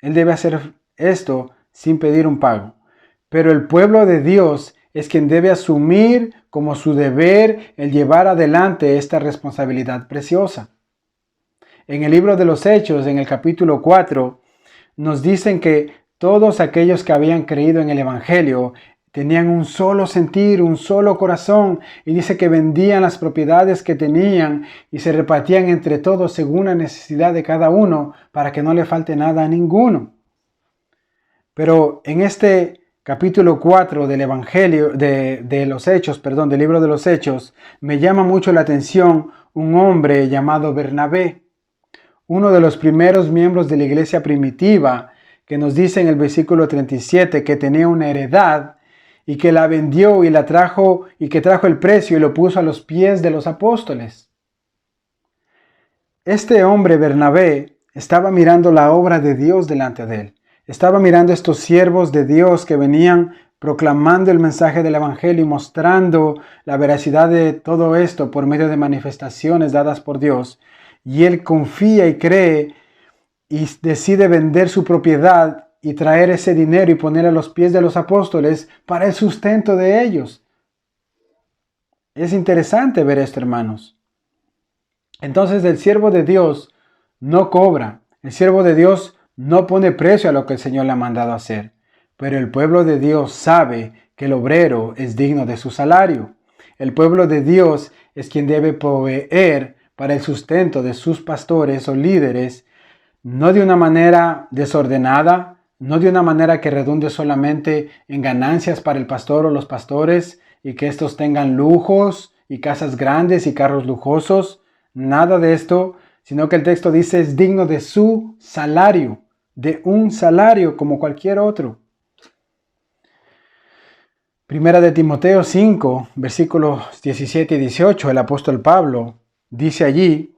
Él debe hacer esto sin pedir un pago. Pero el pueblo de Dios es quien debe asumir como su deber el llevar adelante esta responsabilidad preciosa. En el libro de los Hechos, en el capítulo 4, nos dicen que todos aquellos que habían creído en el Evangelio tenían un solo sentir, un solo corazón, y dice que vendían las propiedades que tenían y se repartían entre todos según la necesidad de cada uno para que no le falte nada a ninguno. Pero en este capítulo 4 del Evangelio, del libro de los Hechos, me llama mucho la atención un hombre llamado Bernabé, uno de los primeros miembros de la iglesia primitiva, que nos dice en el versículo 37 que tenía una heredad y que la vendió y la trajo y que trajo el precio y lo puso a los pies de los apóstoles. Este hombre, Bernabé, estaba mirando la obra de Dios delante de él. Estaba mirando estos siervos de Dios que venían proclamando el mensaje del Evangelio y mostrando la veracidad de todo esto por medio de manifestaciones dadas por Dios. Y él confía y cree y decide vender su propiedad y traer ese dinero y poner a los pies de los apóstoles para el sustento de ellos. Es interesante ver esto, hermanos. Entonces el siervo de Dios no cobra. El siervo de Dios no pone precio a lo que el Señor le ha mandado hacer. Pero el pueblo de Dios sabe que el obrero es digno de su salario. El pueblo de Dios es quien debe proveer para el sustento de sus pastores o líderes, no de una manera desordenada, no de una manera que redunde solamente en ganancias para el pastor o los pastores y que estos tengan lujos y casas grandes y carros lujosos. Nada de esto, sino que el texto dice es digno de su salario, de un salario como cualquier otro. Primera de Timoteo 5, versículos 17 y 18, el apóstol Pablo dice allí: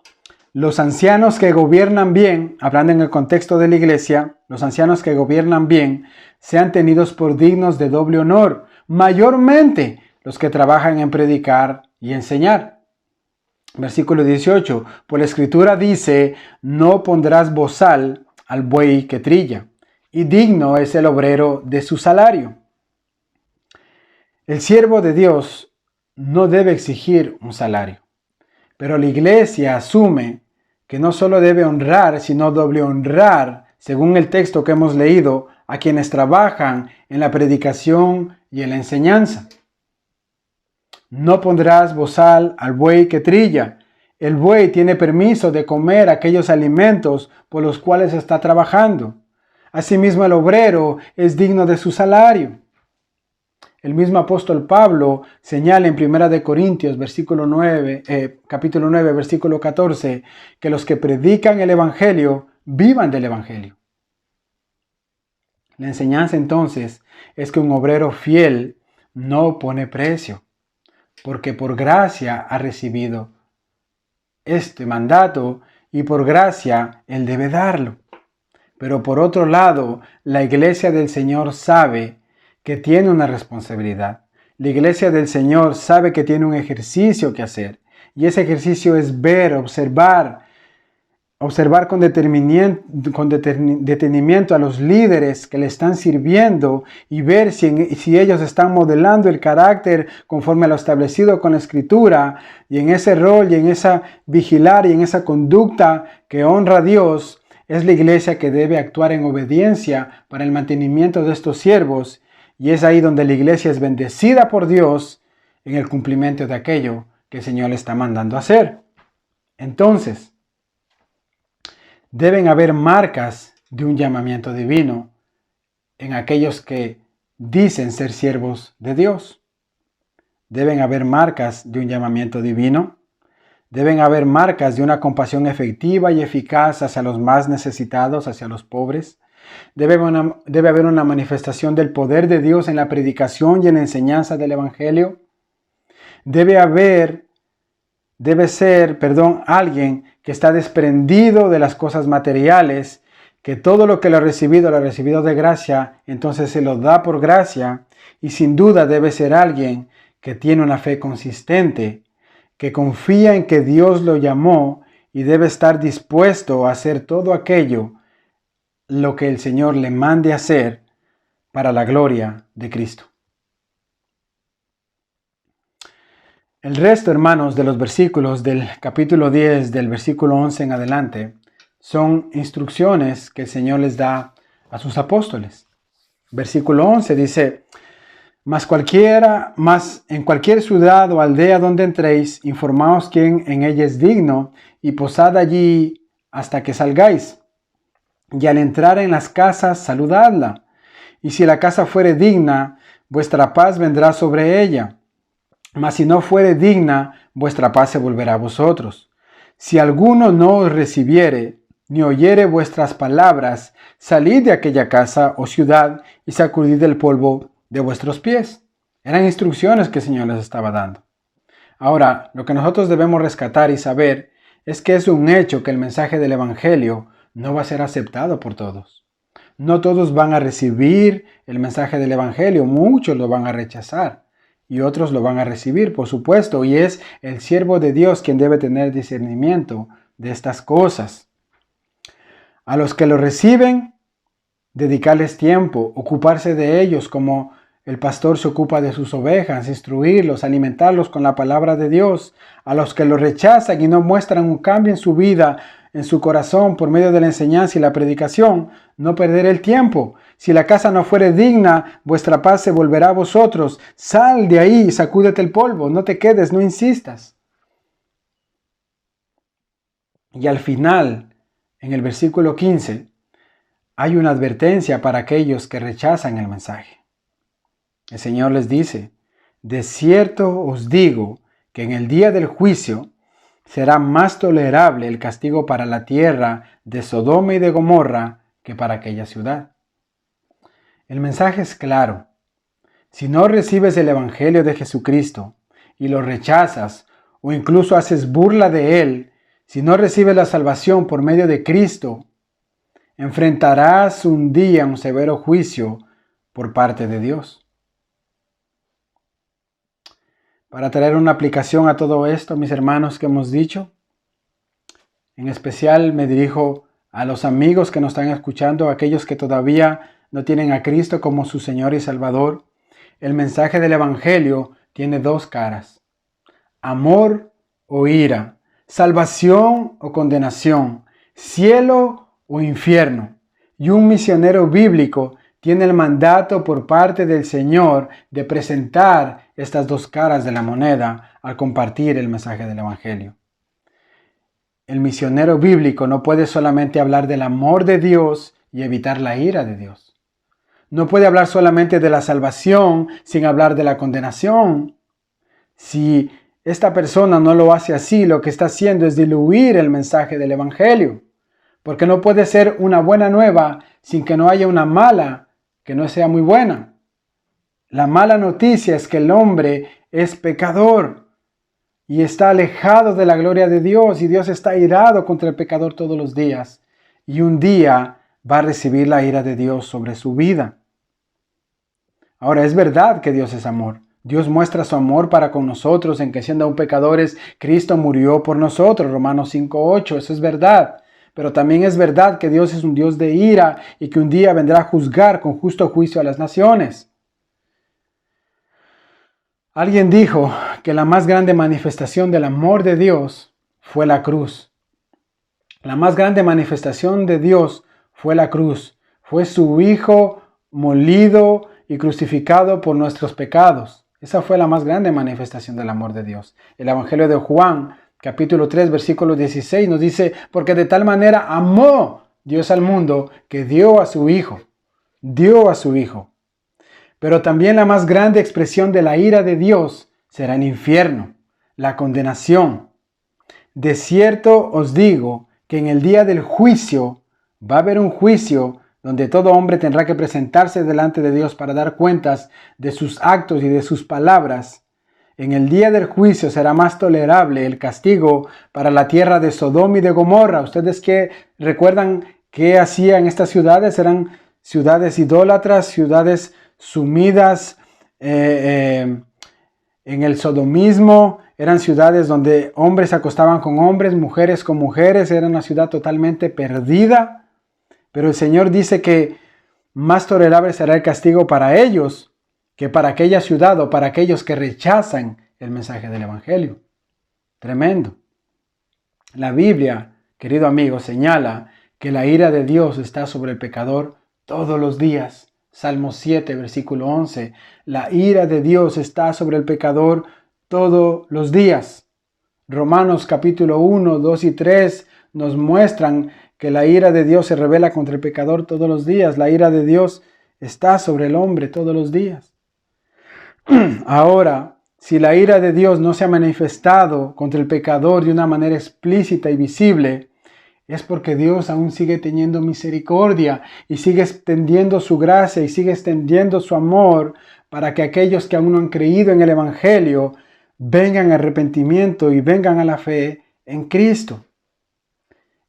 los ancianos que gobiernan bien, hablando en el contexto de la iglesia, los ancianos que gobiernan bien, sean tenidos por dignos de doble honor, mayormente los que trabajan en predicar y enseñar. Versículo 18, por la escritura dice, no pondrás bozal al buey que trilla, y digno es el obrero de su salario. El siervo de Dios no debe exigir un salario, pero la iglesia asume que no solo debe honrar, sino doble honrar, según el texto que hemos leído, a quienes trabajan en la predicación y en la enseñanza. No pondrás bozal al buey que trilla. El buey tiene permiso de comer aquellos alimentos por los cuales está trabajando. Asimismo, el obrero es digno de su salario. El mismo apóstol Pablo señala en 1 Corintios capítulo 9, versículo 14, que los que predican el Evangelio vivan del Evangelio. La enseñanza entonces es que un obrero fiel no pone precio, porque por gracia ha recibido este mandato y por gracia él debe darlo. Pero por otro lado, la iglesia del Señor sabe que tiene una responsabilidad. La iglesia del Señor sabe que tiene un ejercicio que hacer. Y ese ejercicio es ver, observar con detenimiento a los líderes que le están sirviendo y ver si ellos están modelando el carácter conforme a lo establecido con la Escritura. Y en ese rol y en esa vigilar y en esa conducta que honra a Dios, es la iglesia que debe actuar en obediencia para el mantenimiento de estos siervos. Y es ahí donde la iglesia es bendecida por Dios en el cumplimiento de aquello que el Señor le está mandando hacer. Entonces, deben haber marcas de un llamamiento divino en aquellos que dicen ser siervos de Dios. Deben haber marcas de un llamamiento divino. Deben haber marcas de una compasión efectiva y eficaz hacia los más necesitados, hacia los pobres. Debe haber una manifestación del poder de Dios en la predicación y en la enseñanza del Evangelio. Debe ser alguien que está desprendido de las cosas materiales, que todo lo que lo ha recibido de gracia, entonces se lo da por gracia. Y sin duda debe ser alguien que tiene una fe consistente, que confía en que Dios lo llamó y debe estar dispuesto a hacer todo aquello lo que el Señor le mande hacer para la gloria de Cristo. El resto, hermanos, de los versículos del capítulo 10, del versículo 11 en adelante, son instrucciones que el Señor les da a sus apóstoles. Versículo 11 dice: Mas en cualquier ciudad o aldea donde entréis, informaos quién en ella es digno, y posad allí hasta que salgáis. Y al entrar en las casas, saludadla. Y si la casa fuere digna, vuestra paz vendrá sobre ella. Mas si no fuere digna, vuestra paz se volverá a vosotros. Si alguno no os recibiere, ni oyere vuestras palabras, salid de aquella casa o ciudad y sacudid el polvo de vuestros pies. Eran instrucciones que el Señor les estaba dando. Ahora, lo que nosotros debemos rescatar y saber es que es un hecho que el mensaje del Evangelio no va a ser aceptado por todos. No todos van a recibir el mensaje del Evangelio, muchos lo van a rechazar y otros lo van a recibir, por supuesto, y es el siervo de Dios quien debe tener discernimiento de estas cosas. A los que lo reciben, dedicarles tiempo, ocuparse de ellos como el pastor se ocupa de sus ovejas, instruirlos, alimentarlos con la palabra de Dios. A los que lo rechazan y no muestran un cambio en su vida, en su corazón, por medio de la enseñanza y la predicación, no perder el tiempo. Si la casa no fuere digna, vuestra paz se volverá a vosotros. Sal de ahí y sacúdete el polvo, no te quedes, no insistas. Y al final, en el versículo 15, hay una advertencia para aquellos que rechazan el mensaje. El Señor les dice, de cierto os digo que en el día del juicio será más tolerable el castigo para la tierra de Sodoma y de Gomorra que para aquella ciudad. El mensaje es claro. Si no recibes el Evangelio de Jesucristo y lo rechazas o incluso haces burla de él, si no recibes la salvación por medio de Cristo, enfrentarás un día un severo juicio por parte de Dios. Para traer una aplicación a todo esto, mis hermanos, que hemos dicho, en especial me dirijo a los amigos que nos están escuchando, aquellos que todavía no tienen a Cristo como su Señor y Salvador. El mensaje del Evangelio tiene dos caras: amor o ira, salvación o condenación, cielo o infierno. Y un misionero bíblico tiene el mandato por parte del Señor de presentar estas dos caras de la moneda al compartir el mensaje del Evangelio. El misionero bíblico no puede solamente hablar del amor de Dios y evitar la ira de Dios. No puede hablar solamente de la salvación sin hablar de la condenación. Si esta persona no lo hace así, lo que está haciendo es diluir el mensaje del Evangelio. Porque no puede ser una buena nueva sin que no haya una mala que no sea muy buena. La mala noticia es que el hombre es pecador y está alejado de la gloria de Dios, y Dios está irado contra el pecador todos los días, y un día va a recibir la ira de Dios sobre su vida. Ahora, es verdad que Dios es amor. Dios muestra su amor para con nosotros en que, siendo aún pecadores, Cristo murió por nosotros, Romanos 5:8, eso es verdad. Pero también es verdad que Dios es un Dios de ira y que un día vendrá a juzgar con justo juicio a las naciones. Alguien dijo que la más grande manifestación del amor de Dios fue la cruz. La más grande manifestación de Dios fue la cruz. Fue su Hijo molido y crucificado por nuestros pecados. Esa fue la más grande manifestación del amor de Dios. El Evangelio de Juan, capítulo 3, versículo 16 nos dice, porque de tal manera amó Dios al mundo que dio a su Hijo. Dio a su Hijo. Pero también la más grande expresión de la ira de Dios será el infierno, la condenación. De cierto os digo que en el día del juicio va a haber un juicio donde todo hombre tendrá que presentarse delante de Dios para dar cuentas de sus actos y de sus palabras. En el día del juicio será más tolerable el castigo para la tierra de Sodoma y de Gomorra. ¿Ustedes que recuerdan qué hacían estas ciudades? Eran ciudades idólatras, ciudades sumidas en el sodomismo. Eran ciudades donde hombres se acostaban con hombres, mujeres con mujeres. Era una ciudad totalmente perdida. Pero el Señor dice que más tolerable será el castigo para ellos que para aquella ciudad o para aquellos que rechazan el mensaje del Evangelio. Tremendo. La Biblia, querido amigo, señala que la ira de Dios está sobre el pecador todos los días. Salmo 7, versículo 11. La ira de Dios está sobre el pecador todos los días. Romanos capítulo 1, 2 y 3 nos muestran que la ira de Dios se revela contra el pecador todos los días. La ira de Dios está sobre el hombre todos los días. Ahora, si la ira de Dios no se ha manifestado contra el pecador de una manera explícita y visible, es porque Dios aún sigue teniendo misericordia y sigue extendiendo su gracia y sigue extendiendo su amor para que aquellos que aún no han creído en el Evangelio vengan al arrepentimiento y vengan a la fe en Cristo.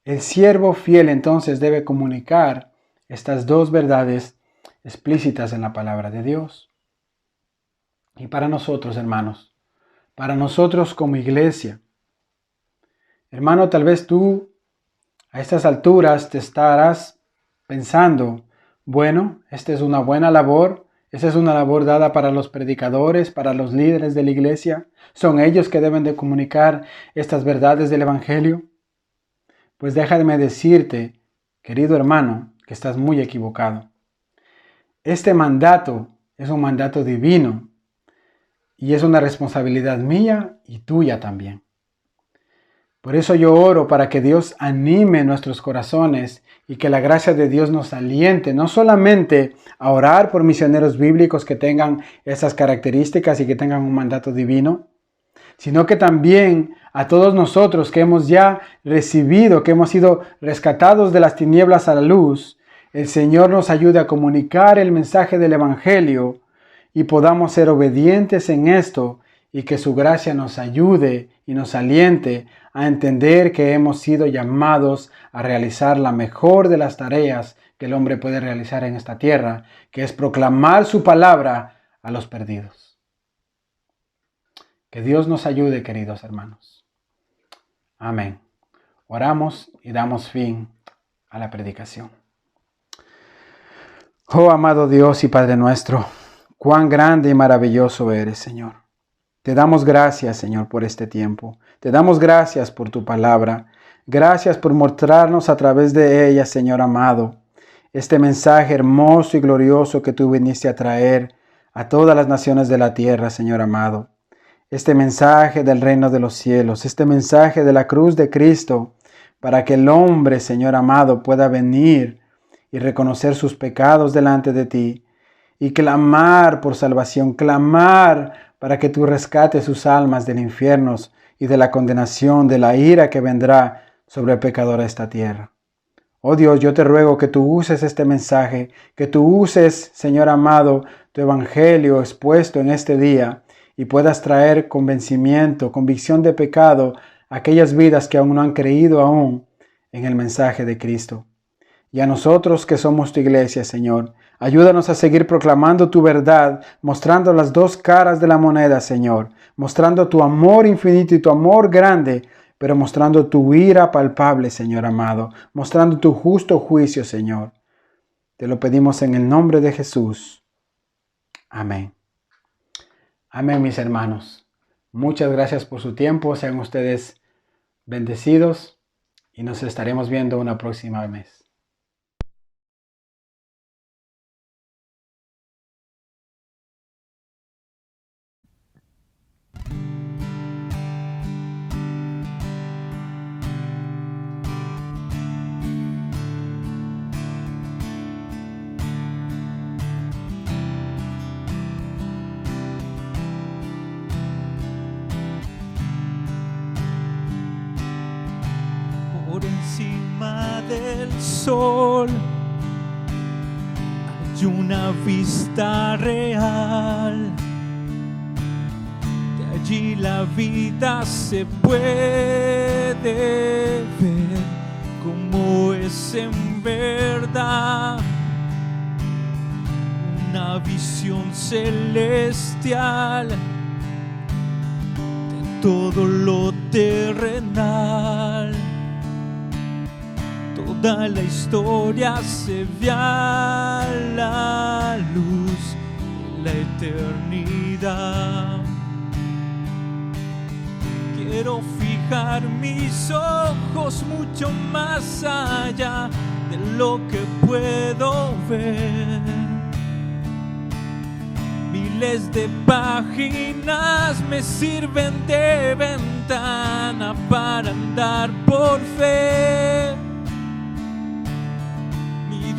El siervo fiel entonces debe comunicar estas dos verdades explícitas en la palabra de Dios. Y para nosotros, hermanos, para nosotros como iglesia, hermano, tal vez tú a estas alturas te estarás pensando, bueno, esta es una buena labor, esta es una labor dada para los predicadores, para los líderes de la iglesia, son ellos que deben de comunicar estas verdades del Evangelio. Pues déjame decirte, querido hermano, que estás muy equivocado. Este mandato es un mandato divino y es una responsabilidad mía y tuya también. Por eso yo oro para que Dios anime nuestros corazones y que la gracia de Dios nos aliente, no solamente a orar por misioneros bíblicos que tengan esas características y que tengan un mandato divino, sino que también a todos nosotros que hemos ya recibido, que hemos sido rescatados de las tinieblas a la luz, el Señor nos ayude a comunicar el mensaje del Evangelio y podamos ser obedientes en esto y que su gracia nos ayude y nos aliente a entender que hemos sido llamados a realizar la mejor de las tareas que el hombre puede realizar en esta tierra, que es proclamar su palabra a los perdidos. Que Dios nos ayude, queridos hermanos. Amén. Oramos y damos fin a la predicación. Oh amado Dios y Padre nuestro, cuán grande y maravilloso eres, Señor. Te damos gracias, Señor, por este tiempo. Te damos gracias por tu palabra. Gracias por mostrarnos a través de ella, Señor amado, este mensaje hermoso y glorioso que tú viniste a traer a todas las naciones de la tierra, Señor amado. Este mensaje del reino de los cielos, este mensaje de la cruz de Cristo, para que el hombre, Señor amado, pueda venir y reconocer sus pecados delante de ti y clamar por salvación, clamar para que tú rescates sus almas del infierno y de la condenación, de la ira que vendrá sobre el pecador a esta tierra. Oh Dios, yo te ruego que tú uses este mensaje, que tú uses, Señor amado, tu evangelio expuesto en este día y puedas traer convencimiento, convicción de pecado a aquellas vidas que aún no han creído aún en el mensaje de Cristo. Y a nosotros que somos tu iglesia, Señor, ayúdanos a seguir proclamando tu verdad, mostrando las dos caras de la moneda, Señor, mostrando tu amor infinito y tu amor grande, pero mostrando tu ira palpable, Señor amado, mostrando tu justo juicio, Señor. Te lo pedimos en el nombre de Jesús. Amén. Amén, mis hermanos. Muchas gracias por su tiempo. Sean ustedes bendecidos y nos estaremos viendo una próxima vez. Por encima del sol hay una vista real. De allí la vida se puede ver como es en verdad. Una visión celestial de todo lo terrenal. Toda la historia se ve a la luz de la eternidad. Quiero fijar mis ojos mucho más allá de lo que puedo ver. Miles de páginas me sirven de ventana para andar por fe.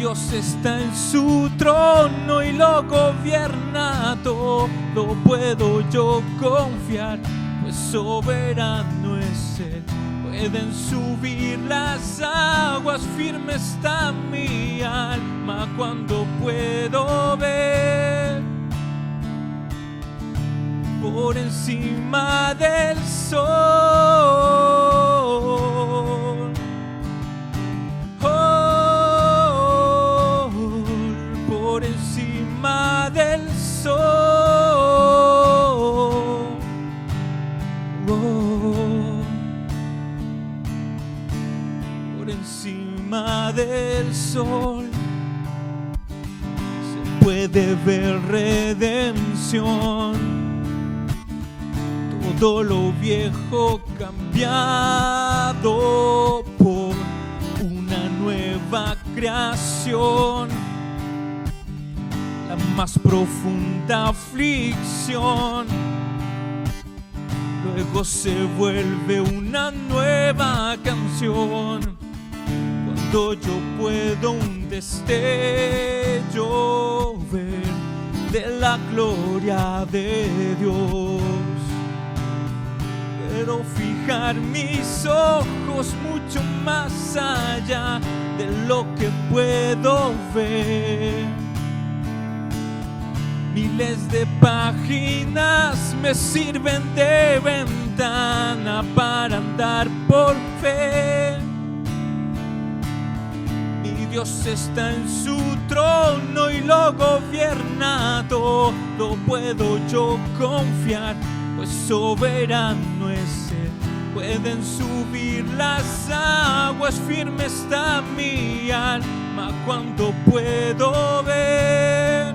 Dios está en su trono y lo gobierna todo, puedo yo confiar, pues soberano es Él, pueden subir las aguas, firme está mi alma cuando puedo ver por encima del sol. Oh, por encima del sol. Oh, por encima del sol se puede ver redención. Todo lo viejo cambiado por una nueva creación. La más profunda aflicción luego se vuelve una nueva canción. Cuando yo puedo un destello ver de la gloria de Dios. Quiero fijar mis ojos mucho más allá de lo que puedo ver. Miles de páginas me sirven de ventana para andar por fe. Mi Dios está en su trono y lo gobierna todo. Puedo yo confiar, pues soberano es Él. Pueden subir las aguas, firme está mi alma cuando puedo ver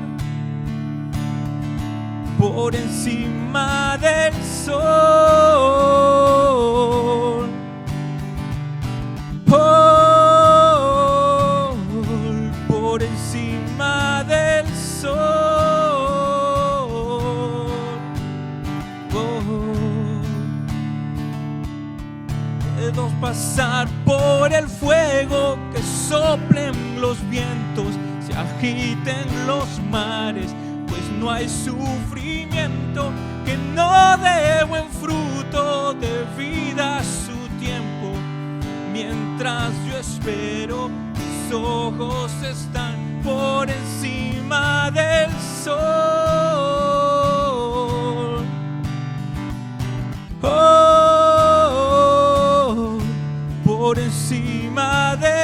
por encima del sol. Oh, por encima del sol. Puedo pasar por el fuego, que soplen los vientos, se agiten los mares, pues no hay sufrimiento que no dé buen fruto de vida a su tiempo. Mientras yo espero, mis ojos están por encima del sol. Oh, por encima del